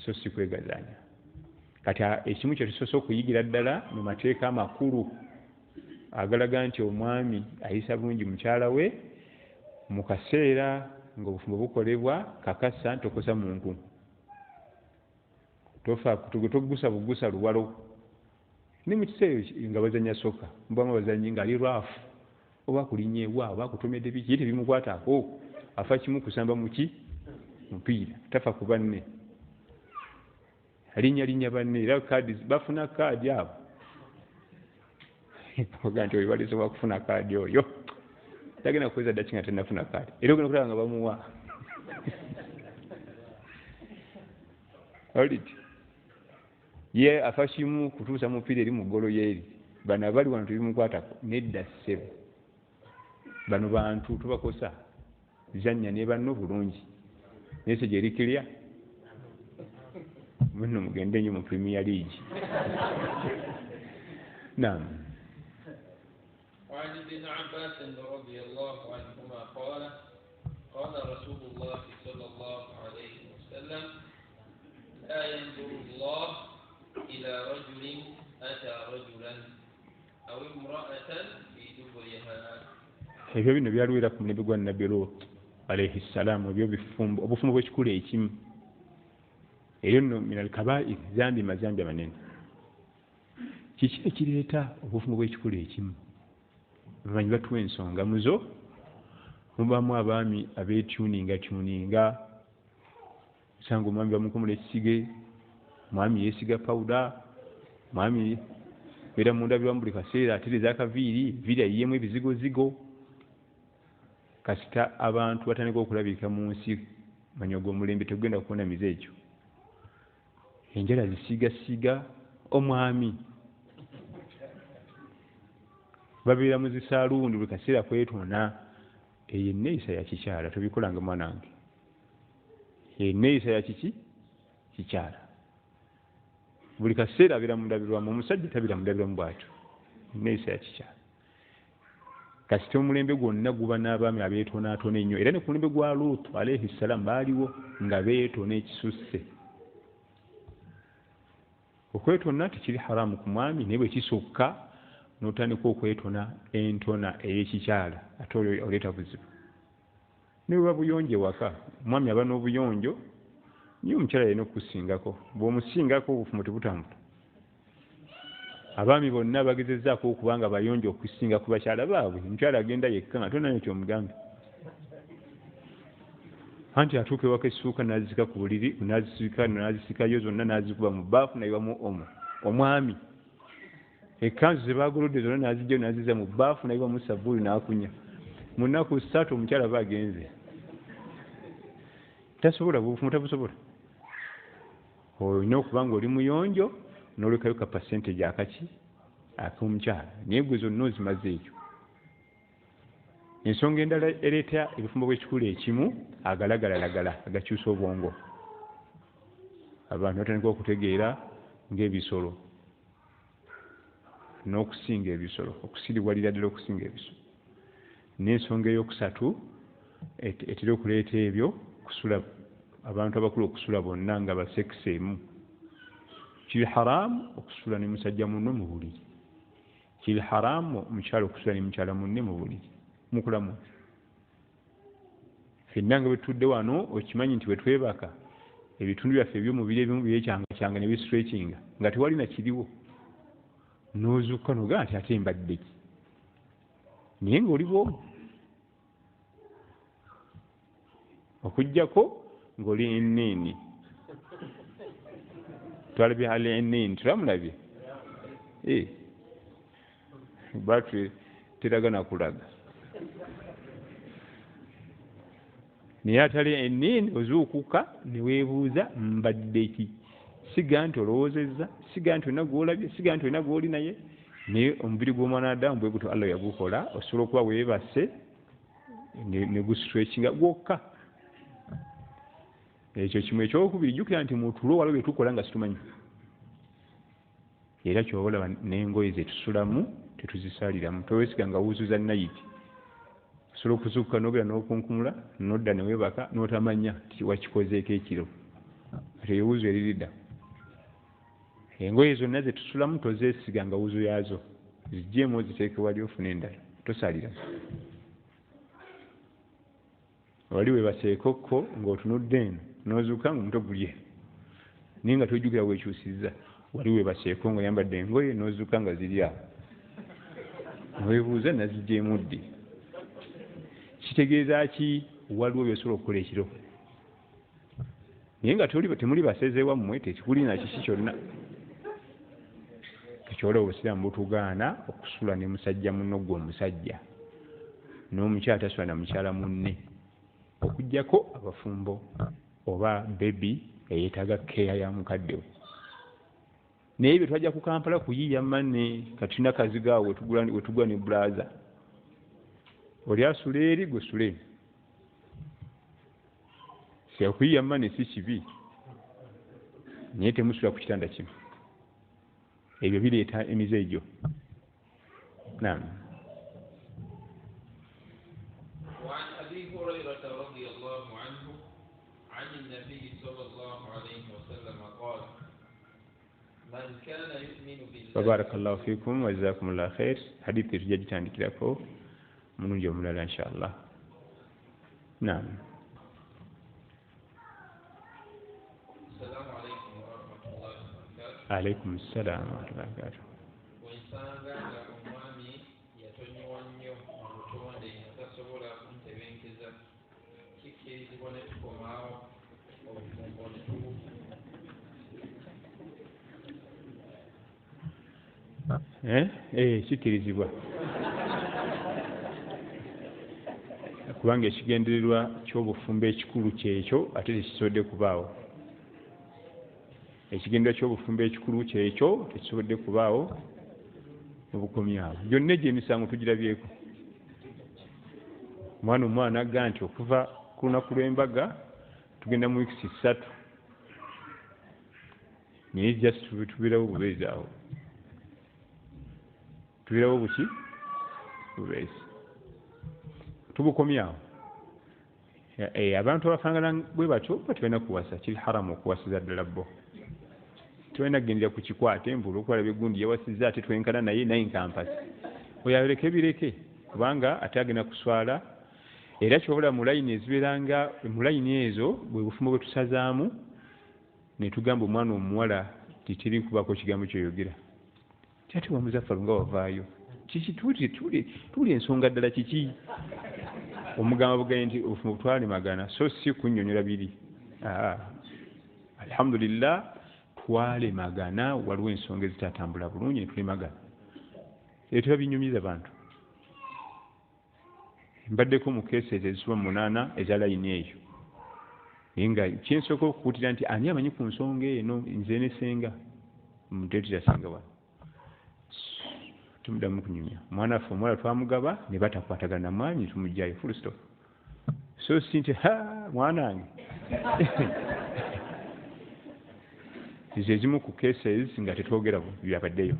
S1: so si kwegazanya. Kati ekimu kye tusoose okuyigira ddala mu mateeka amakulu agalaga nti omwami ayisa bulungi mukyala we mu kaseera ng'obufumbo bukolebwa kakasa ntokosa muntu tofa togusa bugusa luwalo ne mu kiseera nga bazanya soka mbamu bazanyi nga ali rafu oba kulinyeewa oba kutomedde biki yite bimukwataako afa kimu kusamba muki mupiira tafa ku banne alinya banne era kaadi bafuna kaadi abo oganti oyo balisobola kufuna kaadi oyo tagenda kuweza dda kinga tennafuna kaadi era ogenda kulaba nga bamuwa oliti ye afa kimu kutuusa mupiira eri mu ggolo yeeri bano abali wano tebimukwatako nedda ssebo bano bantu tubakosa zanya ne banno bulungi naye se gye likirya muno mugende nnyo mu Premier League. Naam.
S2: وعن ابن عباس رضي الله عنهما قال قال رسول الله صلى الله عليه وسلم لا ينظر الله إلى رجل أتى رجلا أو امرأة في دبرها.
S1: ebyo bino byalwera ku mulembe gwa Nabbi Lut alayhi salaam, ebyo obufumbo bw'ekikula ekimu eryo nno min al-kaba'ir, zambi mazambi amanene. Kiki ekireeta obufumbo bw'ekikula ekimu? Bamanyi batuwa ensonga muzo, mubamu abaami abeetuninga usanga omwami bamukomula ekisige, mwami yeesiga pawuda, mwami beera mu ndabirwamu buli kaseera atereza akaviiri viiri ayiyemu ebizigozigo. Kasita abantu batandika okulabika mu nsi, manya ogw'omulembe tegenda kukunamiza ekyo. Enjala zisiigasiiga omwami, babeera mu zisaaluundi buli kaseera kwetona. Eyo enneeyisa ya kikyala, tobikolanga mwanange. Enneeyisa ya kiki? Kikyala. Buli kaseera abeera mu ndabirwamu, omusajja tabeera mu ndabirwamu bw'atyo. Enneeyisa ya kikyala. Kasita omulembe gwonna guba n'abaami abeetonaatona ennyo, era ne ku mulembe gwa Luutu alayhi salaam baaliwo nga beetona ekisusse. Okwetona tekiri haramu ku mwami, naye bwe kisukka n'otandika okwetona entona ey'ekikyala ate oleeta buzibu. niwe buyonje waka mwami aba n'obuyonjo niyo omukyala yena okusingako bw'omusingako obufumo tebutamuta abaami bonna bagezezzaako okubanga bayonjo okusinga ku bakyala baabwe omukyala agenda yekka nga tonna nekyomugambe anti atuuka ewaka essuuka n'azisika ku buliri n'azisikayo zonna n'azikuba mu bbaafu nayiwamu omo omwami ekkanzu ze baagolodde zonna n'azijjayo n'aziza mu bbaafu nayiwamu sabbuuli n'akunya mu nnaku 3 omukyala aba agenze tasobola bufumu tabusobola olina okuba nga oli muyonjo n'olekayo ka percentage akaki ak'omukyala naye gwe zonna ozimaze ekyo ensonga endala ereeta ebifumbo bw'ekikulu ekimu agalagalalagala agakyusa obwongo abantu batandika okutegeera ng'ebisolo n'okusinga ebisolo okusiriwalira ddala okusinga ebisolo n'ensonga eyokusatu etera okuleeta ebyo kusula abantu abakulu okusula bonna nga basekisi emu kiri haramu okusula ne musajja munne mu buliri kiri haramu omukyala okusula ne mukyala munne mu buliri mukulamu ffenna nga bwetudde wano okimanyi nti bwetwebaka ebitundu byaffe ebyomubiri ebimu byekyanga ne bisitrekinga nga tewali nakiriwo n'ozuuka nogaa nti ate mbadde ki naye ng'oli bwomu okuggyako ng'oli enniini twalabye hali enniini tulamulabye batwe teragana kulaga naye atali enniini ozuukuka ne weebuuza mbadde ki siga nti olowoozezza siga nti olina gw'olabye siga nti olina gw'oli naye naye omubiri gw'omwana adamu bwe gutyo Allah yagukola osobola okuba weebase ne gusitrekinga gwokka ekyo kimu ekyokubiri jjukira nti mu tulo waliwo bye tukola nga situmanyi era kyoba olaba n'engoye ze tusulamu tetuzisaliramu toweesiga nga wuuzuza nayiti osobola okuzuukuka n'obeera n'okunkumula n'odda ne weebaka n'otamanya ti wakikozeeko ekiro ati eyo wuuzu eriridda engoye zonna ze tusulamu tozeesiga nga wuuzu yaazo zijjeemu oziteeke wali ofuna endala tosaliramu wali weebaseekokko ng'otunudde eno n'ozuuka nga omuto gulye naye nga tojjukira weekyusizza wali weebaseeko ng'oyambadde engoye n'ozuuka nga ziri awo weebuuza nazijjeemu ddi kitegeeza ki waliwo byosobola okukola ekiro naye nga temuli baseze wammwe tekikulina kiki kyonna ekyola obusiraamu butugaana okusula ne musajja munno gwe omusajja n'omukyala tasula na mukyala munne okuggyako abafumbo oba bebi eyeetaaga keeya ya mukadde we naye bye twajja ku Kampala kuyiiya manne katina kazigaawo wetugula ne bulaza oli asula eri gwe sule siyakuyiiya manne si kibi naye temusula ku kitanda kimu ebyo bireeta emizeejo naam
S2: وعن أبي هريرة رضي الله عنه عن النبي صلى الله عليه وسلم قال من كان يؤمن بالله
S1: وبارك الله فيكم وجزاكم الله خير حديث رجاج تاندikirako mulungi omulala إن شاء الله نعم
S2: السلام عليكم ورحمة الله وبركاته
S1: عليكم السلام ورحمة الله وبركاته
S2: wensanga nga omwami yatonyiwa nnyo mu butonde nga tasobola kuntebenkeza kikkirizibwa ne tukomaawo obufumbo ne tubufu
S1: kikkirizibwa kubanga ekigendererwa ky'obufumbo ekikulu kyekyo ate tekisobodde kubaawo ekigendererwa ky'obufumbo ekikulu kyekyo tekisobodde kubaawo obukomyawo gyonna egyo emisango tugirabyeko omwana agga nti okuva ku lunaku lw'embaga tugenda mu wiikisi 3 naye just tubeerawo bubeezi awo tubeerawo buki bubeezi tubukomyawo abantu abafangana bwe batyo batebalina kuwasa kiri haramu okuwasiza ddala bo tolina kugendera ku kikwate mbulu okulaba egundi yawasizza ate twenkana naye nkampasi oyo aleke bireke kubanga ate agenda kuswala era kyobola mu layini ezibeeranga mu layini ezo bwe bufumbo bwe tusazaamu ne tugamba omwana omuwala titiri kubako kigambo kyoyogera ate wamuzaffalu nga wavaayo kiki tuli ensonga ddala kiki omugamba bugaye nti obufumbo twalemagana so si kunnyonnyola biri alhamdulillah twalemagana waliwo ensonga ezitatambula bulungi ne tulemagana ebyo tebabinyumiza bantu mbaddeko mu keesezi ezisoba mu 8 eza layini eyo naye nga kyensooka okukuutira nti ani amanyi ku nsonga eno nze ne senga muteetera senga wa tumuddamu kunyumya omwana waffe omuwala twamugaba ne batakwatagana na mwami tumugjayo full stop so si nti mwanange ezo ezimu ku cases nga tetwogera byabaddeyo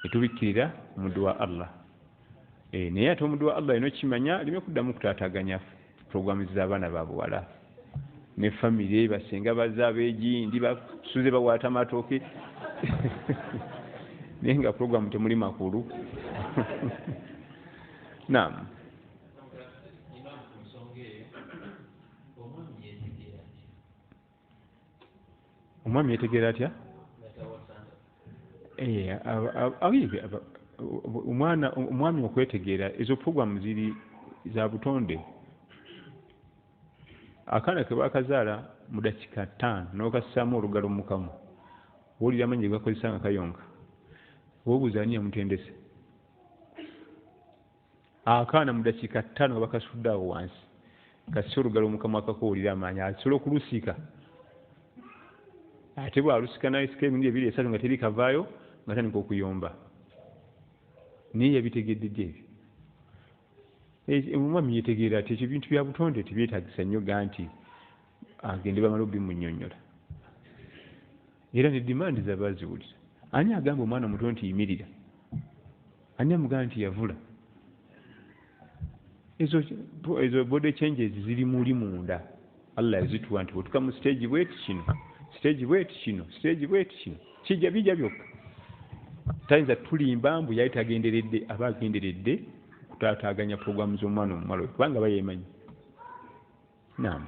S1: netubikkirira omuddu wa allah naye ate omuddu wa allah ino kimanya alime kuddamu kutaataganya programu z'abaana babuwala ne famire basenga bazze abeegindi basuze bawaata amatooke naye nga programu temuli makulu naam omwami yetegeera atya omwami okwetegeera ezo programu ziri za butonde akaana ke bakazaala mu dakika 5 n'okassaamu olugalo mukamu wulira amanyi gye gakozesa nga kayonka wobuuza ani yamutendese akaana mu dakika 5 nga bakasudde awo wansi kasise olugalo mukamu akakuwulira amaanyi asobola okulusika ate bwalusika nayisika emirundi 2-3 nga teri kavaayo nga tandika okuyomba naye yabitegedde ebyo omwami yetegeera ati ekyo bintu bya butonde tebyetagisa nnyo ga nti agende bamala obimunnyonnyola era ne dimandi zaba ziwulira ani agamba omwana muto nti yimirira ani amugamba nti yavula ezo body changes ziri muli munda allah yazituwa nti bwetuka mu stage bweti kino stage bweti kino stage bweti kino kijja bijja byokka tayinza tulimba mbu yali tagenderedde aba agenderedde kutaataaganya programu z'omwana omuwala oyo kubanga bayeemanyi naam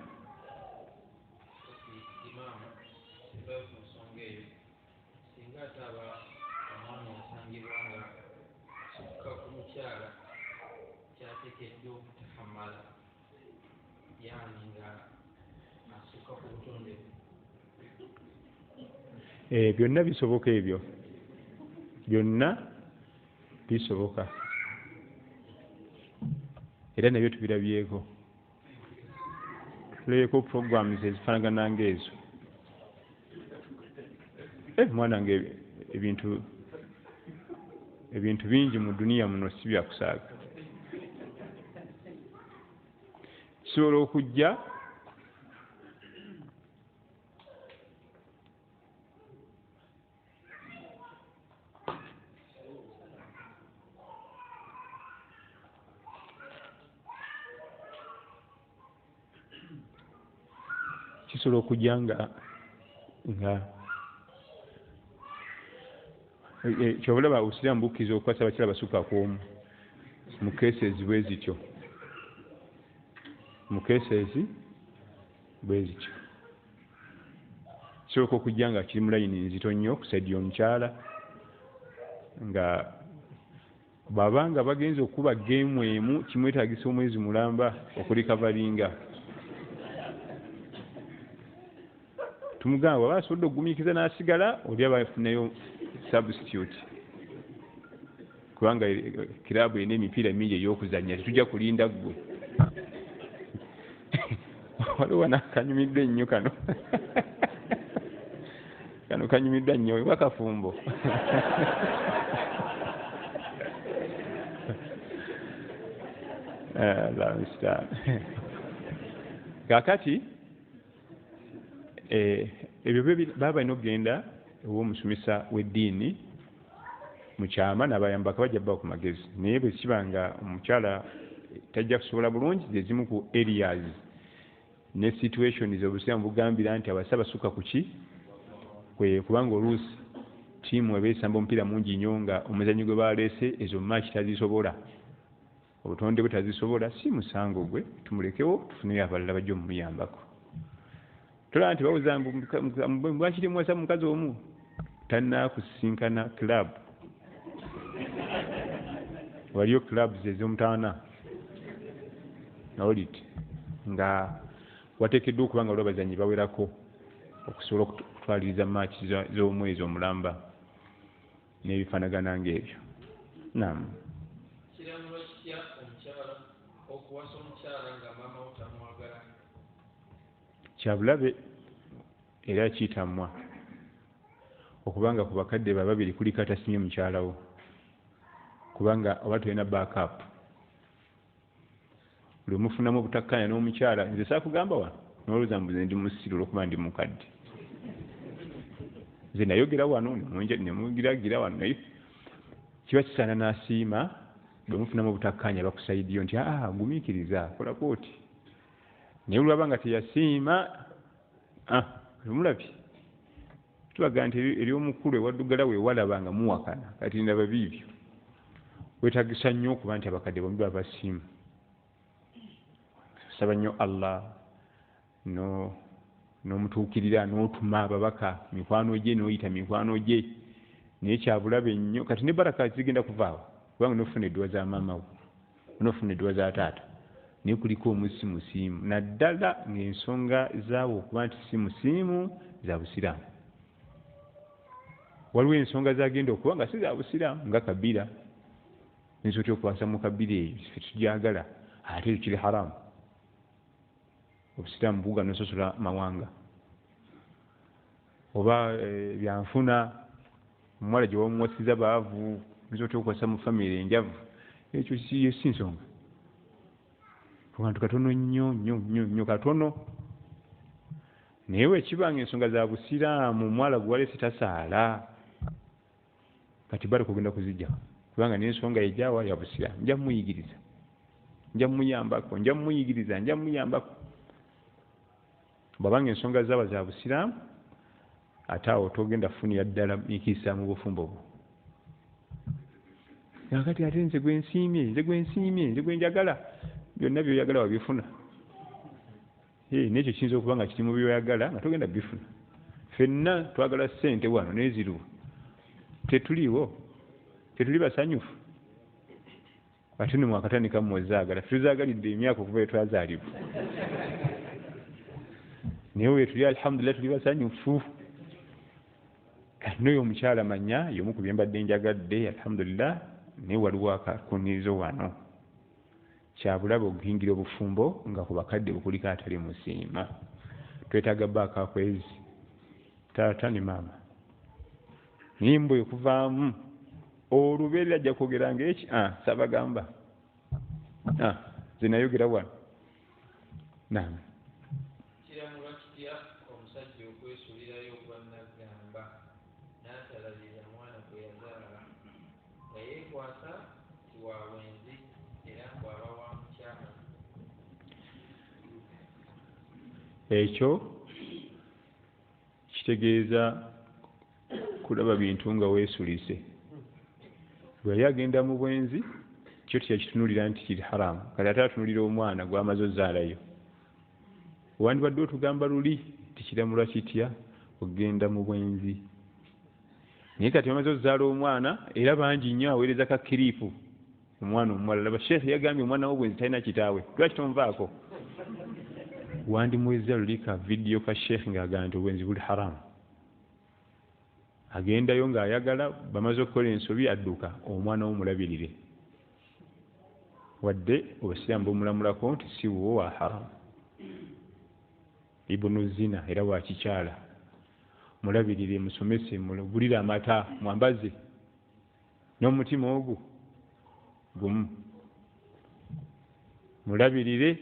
S1: byonna bisoboka ebyo byonna bisoboka era nabyo tubirabyeko tuleeko programs ezifaanagana ngaezo mwanange ebintu bingi mu duniya muno si byakusaaga kisobola okujja nga kyobulaba obusiraamu bukkiriza okukwasa abakyala basukka ku omu mu keesezi bwe zityo kisoboka okujja nga kiri mu layini nzito nnyo ku saidi y'omukyala nga bw'abanga bagenza okuba geemu emu kimwetaagisa omwezi mulamba okurikavalinga tumugamba bw'aba asobodde okugumiikiza n'asigala oli aba afunayo substitute kubanga kiraabu erina emipiira mingi ey'okuzannya tetujja kulinda ggwe waliwo nakanyumiddwa ennyo kano kanyumiddwa nnyo oba kafumbo kaakati ebyo baba balina okugenda ew'omusomesa w'eddiini mu kyama n'abayambaka bajja bba ku magezi naye bwe kiba nga omukyala tajja kusobola bulungi zezimu ku areas ne situations obusiraamu bugambira nti abasa basukka ku ki kubanga oluusi ttiimu eba esamba omupiira mungi nnyo nga omuzannyo gwe baleese ezo maaki tazisobola obutonde butazisobola si musango gwe, tumulekewo tufunire abalala bajja omuyambako. Tola nti bawuza mwakiri mwasa mukazi omu tannakusinkana club. Waliyo clubs ez'omutaana nawulidde nga wateekeddwa okuba nga waliwo abazannyi bawerako okusobola okutwaliriza maaki z'omwezi omulamba n'ebifaanagana ng'ebyo. Naam.
S2: Kiramulwa kitya omukyala okuwasa omukyala nga maama we tamwagala?
S1: Kyabulabe era kiitamwa okubanga ku bakadde babiri kuliko atasimye mukyalawo, kubanga oba tulina backup. Buli mufunamu obutakkaanya n'omukyala, nze saakugamba wano n'olowooza mbuze ndi musiru olwokuba ndi mukadde. Nze nayogera wano nemugiragira wano, naye kiba kisaana n'asiima bwe mufunamu obutakkaanya bakusaidiyo nti gumiikiriza kola kooti. Naye olwaba nga teyasiima omulabye tubaga nti eri omukulu ewaddugala weewalaba nga muwakana kati ndaba biibyo. Weetagisa nnyo okuba nti abakadde bombi baba basiimu. Saba nnyo Allah n'omutuukirira n'otuma ababaka mikwano gye n'oyita mikwano gye, naye kyabulabe nnyo kati ne baraka zigenda kuvaawo kubanga n'ofuna edduwa za maama wo n'ofuna edduwa za taata, naye kuliko omusi musiimu naddala ng'ensonga zaawo okuba nti si musiimu za busiraamu. Waliwo ensonga zagenda okuba nga si za busiraamu nga kabira, nso otya okuwasa mu kabira eyo ffe tugyagala ate tukiri haramu. Obusiraamu buga nososola mawanga oba byanfuna omuwala gye bamuwasiza baavu, nso otya okuwasa mu famire enjavu, ekyo si nsonga. Tubantu katono nnyo katono. Naye wekibanga ensonga za busiraamu omuwala gwe walese tasaala, kati bali kugenda kuzijja kubanga n'ensonga ejaawa ya busiraamu. Nja muyigiriza, nja muyambako, nja muyigiriza, nja muyambako. Bwabanga ensonga zaaba za busiraamu ate awo togenda funira ddala mikiisa mu bufumbo bwo. Nakati ate nze gwe nsiimye, byonna byoyagala wabifuna. N'ekyo kiyinza okuba nga kiri mu byoyagala nga togenda bifuna. Ffenna twagala ssente wano n'eziru, tetuliiwo, tetuli basanyufu. Ate ne mwakatandika mwezaagala, tuzaagalidde emyaka okuva twazaalibwa. Naye wetuli alhamdulillah tuli basanyufu. Kati n'oyo omukyala manya y'omu ku bye mbadde njagadde alhamdulillah, naye waliwo akakunirizo wano. Kyabulabe okuyingira obufumbo nga ku bakadde bukuliko atali musiima. Twetaaga baaka kwezi taata ne maama. Nimbo okuvaamu olubeerera ajja kwogera ng'eki sabagamba. Nze nayogera wano. Naam.
S2: Kiramulwa kitya omusajja okwesuulirayo bannagamba n'atalabira mwana gwe yazaala nga yeekwasa ti wa bwenzi era bw'aba wa mukyala?
S1: Ekyo kitegeeza kulaba bintu nga weesulise. Bwe yali agenda mu bwenzi kyo teyakitunulira nti kiri haramu, kati ate atunulira omwana gw'amaze ozzaalayo. Wandibadde otugamba luli tikiramulwa kitya okugenda mu bwenzi. Naye kati bamaze ozzaala omwana era bangi nnyo aweereza ka kiriipu omwana omuwala. Laba Sheikh yagambye omwana w'obwenzi talina kitaawe, lwaki tonvaako? Wandimuweza luli ka vidiyo ka Sheikh ng'agamba nti obwenzi buli haramu. Agendayo ng'ayagala, bamaze okukola ensobi adduka omwana w'omulabirire, wadde obusiraamu bumulamulako nti si wuwo wa haramu. Ibunu zina era wa kikyala, mulabirire, musomese, mulugulire amata, mwambaze n'omutima ogwo gumu, mulabirire.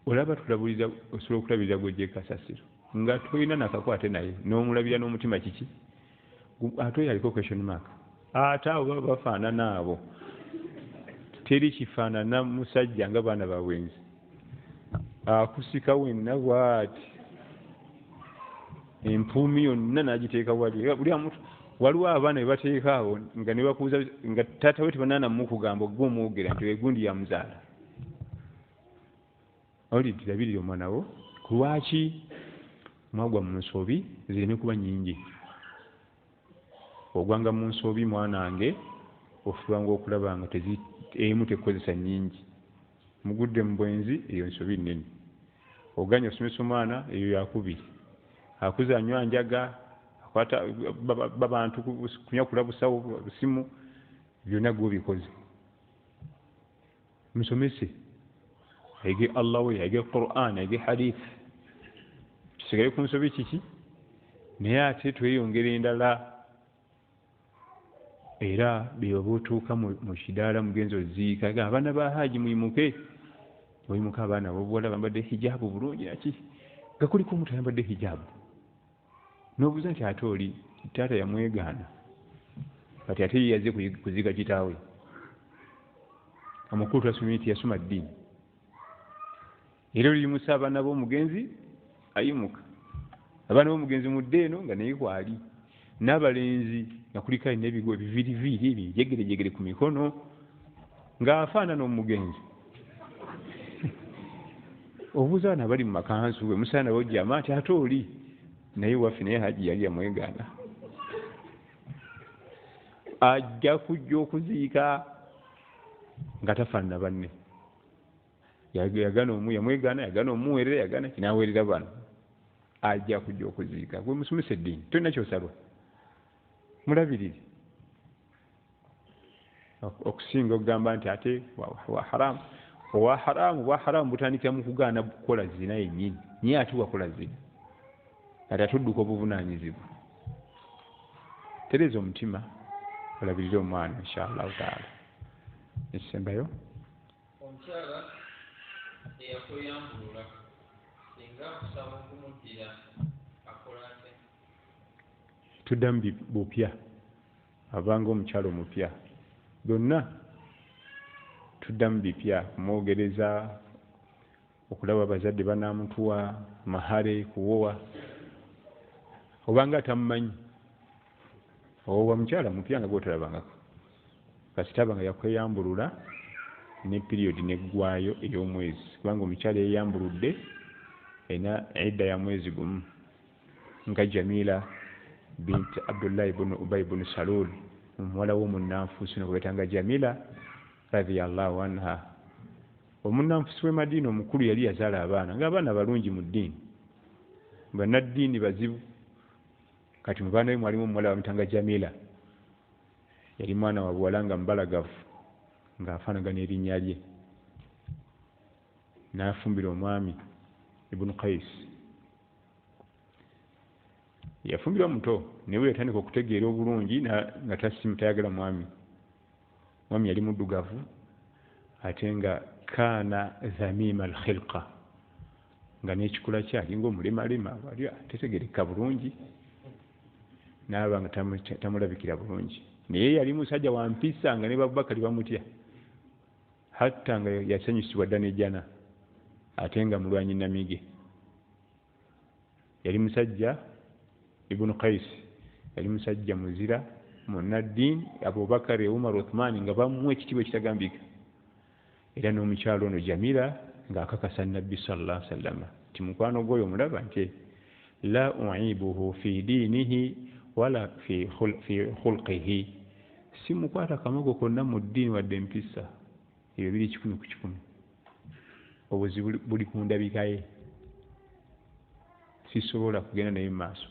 S1: Olaba tulabulira, osobola okulabirira gw'ojja kasasiro nga tolina nakakwate naye n'omulabira n'omutima kiki ate oyo aliko question mark. Ate abo baba bafaanana abo, teri kifaanana musajja nga baana bawenzi akusika wenna bw'ati empuumi yonna n'agiteeka wali buli waliwo abaana be bateekaawo nga ne bakuuza nga taata we tebanana mukugamba gwe omwogera nti egundi yamuzaala olidde labirira omwana wo kulwaki mwagwa mu nsobi zireme kuba nyingi ogwanga mu nsobi mwanange ofubanga okulaba nga emu tekozesa nyingi mugudde mu bwenzi eyo nsobi nnene oganya osomesa omwana eyo yakubiri akuza anywa njaga akwata babantu kunyakula busawo busimu byonna gwe bikoze musomese ayige Allah we ayige Qur'an ayige hadith kisigale ku nsobi kiki naye ate tweyongera endala era bwe butuuka mu kidaala mugenzi oziika abaana ba haji muyimuke oyimuka abaana bobuwala bambadde hijabu bulungi naki nga kuliko omuntu ayambadde hijabu n'obuuza nti ate oli taata yamwegaana kati ate yaze kuziika kitaawe omukulu twasomye nti yasoma ddiini era oliyimusa abaana b'omugenzi ayimuka abaana b'omugenzi mudde eno nga naye kwali n'abalenzi nga kuliko alina ebigo ebiviriviiri ebyejegerejegere ku mikono ng'afaanana omugenzi obuuza abaana bali mu makanzu we musaana bojjama nti ate oli naye waffe naye haji yali yamwegaana ajja kujja okuziika nga tafaanana banne yamwegaana yagaana omuweerera yagaana kinaaweerera bano ajja kujja okuziika gwe musomesa eddiini tolina kyosalwa mulabirire okusinga okugamba nti ate wa haramu obwa haramu butandikira mu kugaana kukola zina yennyini niye ate wakola zina ate atudduka obuvunaanyizibwa tereza omutima olabirire omwana inshallah taala ekisembayo
S2: omukyala eyakweyambulula singa akusaba okumuddira akola ate
S1: tuddamu bupya abanga omukyalo omupya byonna tuddamu bipya kumwogereza okulaba abazadde banaamutuwa mahare kuwowa obanga atamumanyi owa mukyala mupya nga gwotalabangako kasitaba nga yakweyambulula ne period neggwayo ey'omwezi kubanga omukyala yeyambuludde ena edda ya mwezi gumu nga Jamila bint Abdullah ibn Ubay ibn Salul omuwala w'omunnanfuusi nokubetanga Jamila radiyallahu anha omunnanfuusi w'e Madina omukulu yali yazaala abaana ng'abaana balungi mu ddiini bannaddiini bazibu kati mu baana be mwalimu omuwala bamutanga Jamila yali mwana wa buwala nga mubalagavu ng'afaanagana erinnya lye n'afumbira omwami Ibn Qais yafumbirwa muto naye yatandika okutegeera obulungi nga tayagala mwami yali muddugavu ate nga kaana zamima alkhilqa nga n'ekikula kyali ng'omulemalema wali tetegereka bulungi n'aba nga tamulabikira bulungi naye yali musajja wa mpisa nga ne Babubakari bamutya hatta nga yasanyusibwa dda n'ejjana ate nga mulwanyi namige yali musajja Ibn Qais yali musajja muzira munnaddiini Abubakari Umar Uthmani nga bamuwa ekitiibwa ekitagambika era n'omukyalo ono Jamila ng'akakasa Nabbi sallallahu alaihi wasallam ti mukwano gwoyo omulaba nti la uibuhu fi diinihi wala fi khulqihi si mukwata kamogo konna mu ddiini wadde empisa ebyo biri 100 ku 100 obuzibu buli ku ndabika ye sisobola kugenda naye mu maaso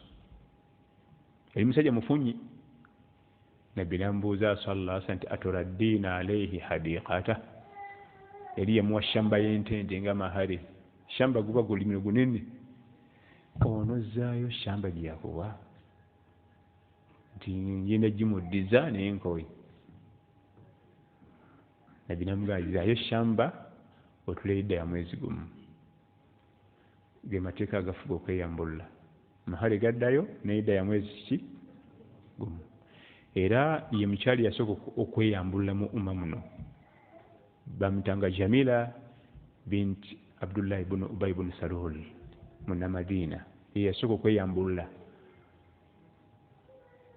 S1: yali musajja mufunyi nabbi nambuuza sallallahu alaihi wasallam nti atola ddiina alayhi hadiqata yali yamuwa shamba y'entende nga mahare shamba guba gulimiro gunene onozzaayo shamba gye yakuwa nti ngenda gimuddiza naye nkoye nabbi namugaayo shamba otula edda ya mwezi gumu ge mateeka agafuga okweyambulula mahale gaddayo n'edda ya mwezi ki gumu era ye mukyali yasooka okweyambulula mu umma muno bamutanga Jamila bint Abdullah ibn Ubay ibn Salul munna Madina ye yasooka okweyambulula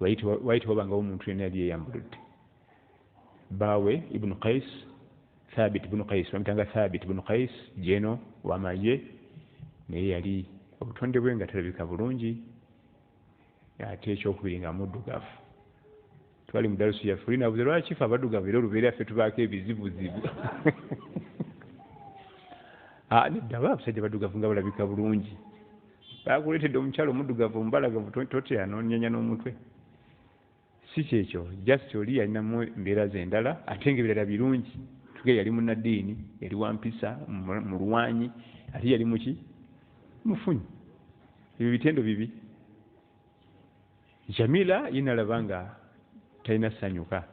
S1: wayite wabangawo omuntu yenna yali yeyambuludde. Baawe ibnu Qais, Thabit ibnu Qais, bamutanga Thabit ibnu Qais, jeno wamaye naye yali obutonde bwe nga talabika bulungi, ate ekyokubiri nga muddugavu. Twali mu dalusu yaffe olinabuze lwaki ffe abaddugavu era olubeera ffe tubaako ebizibuzibu. Nedda abasajja baddugavu nga balabika bulungi. Bakuleetedde omukyalo omuddugavu omubalagavu totya n'onyanya n'omutwe. Si kyekyo, just oli yalinamu embeera ze endala ate ng'ebirala birungi. Tuge yali munnaddiini, yali wampisa, mulwanyi, ate yali muki? Mufunyi. Ebyo bitendo bibi. Jamila yinalaba nga talina ssanyuka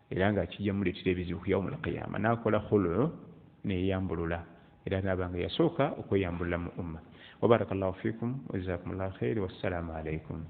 S1: era nga kijja muleetera ebizibu ku yawmul qiyama, n'akola khulu neeyambulula era n'aba nga yasooka okweyambulula mu umma. Wa barakallahu fikum wa jazakumullahu khair, wassalamu alaikum.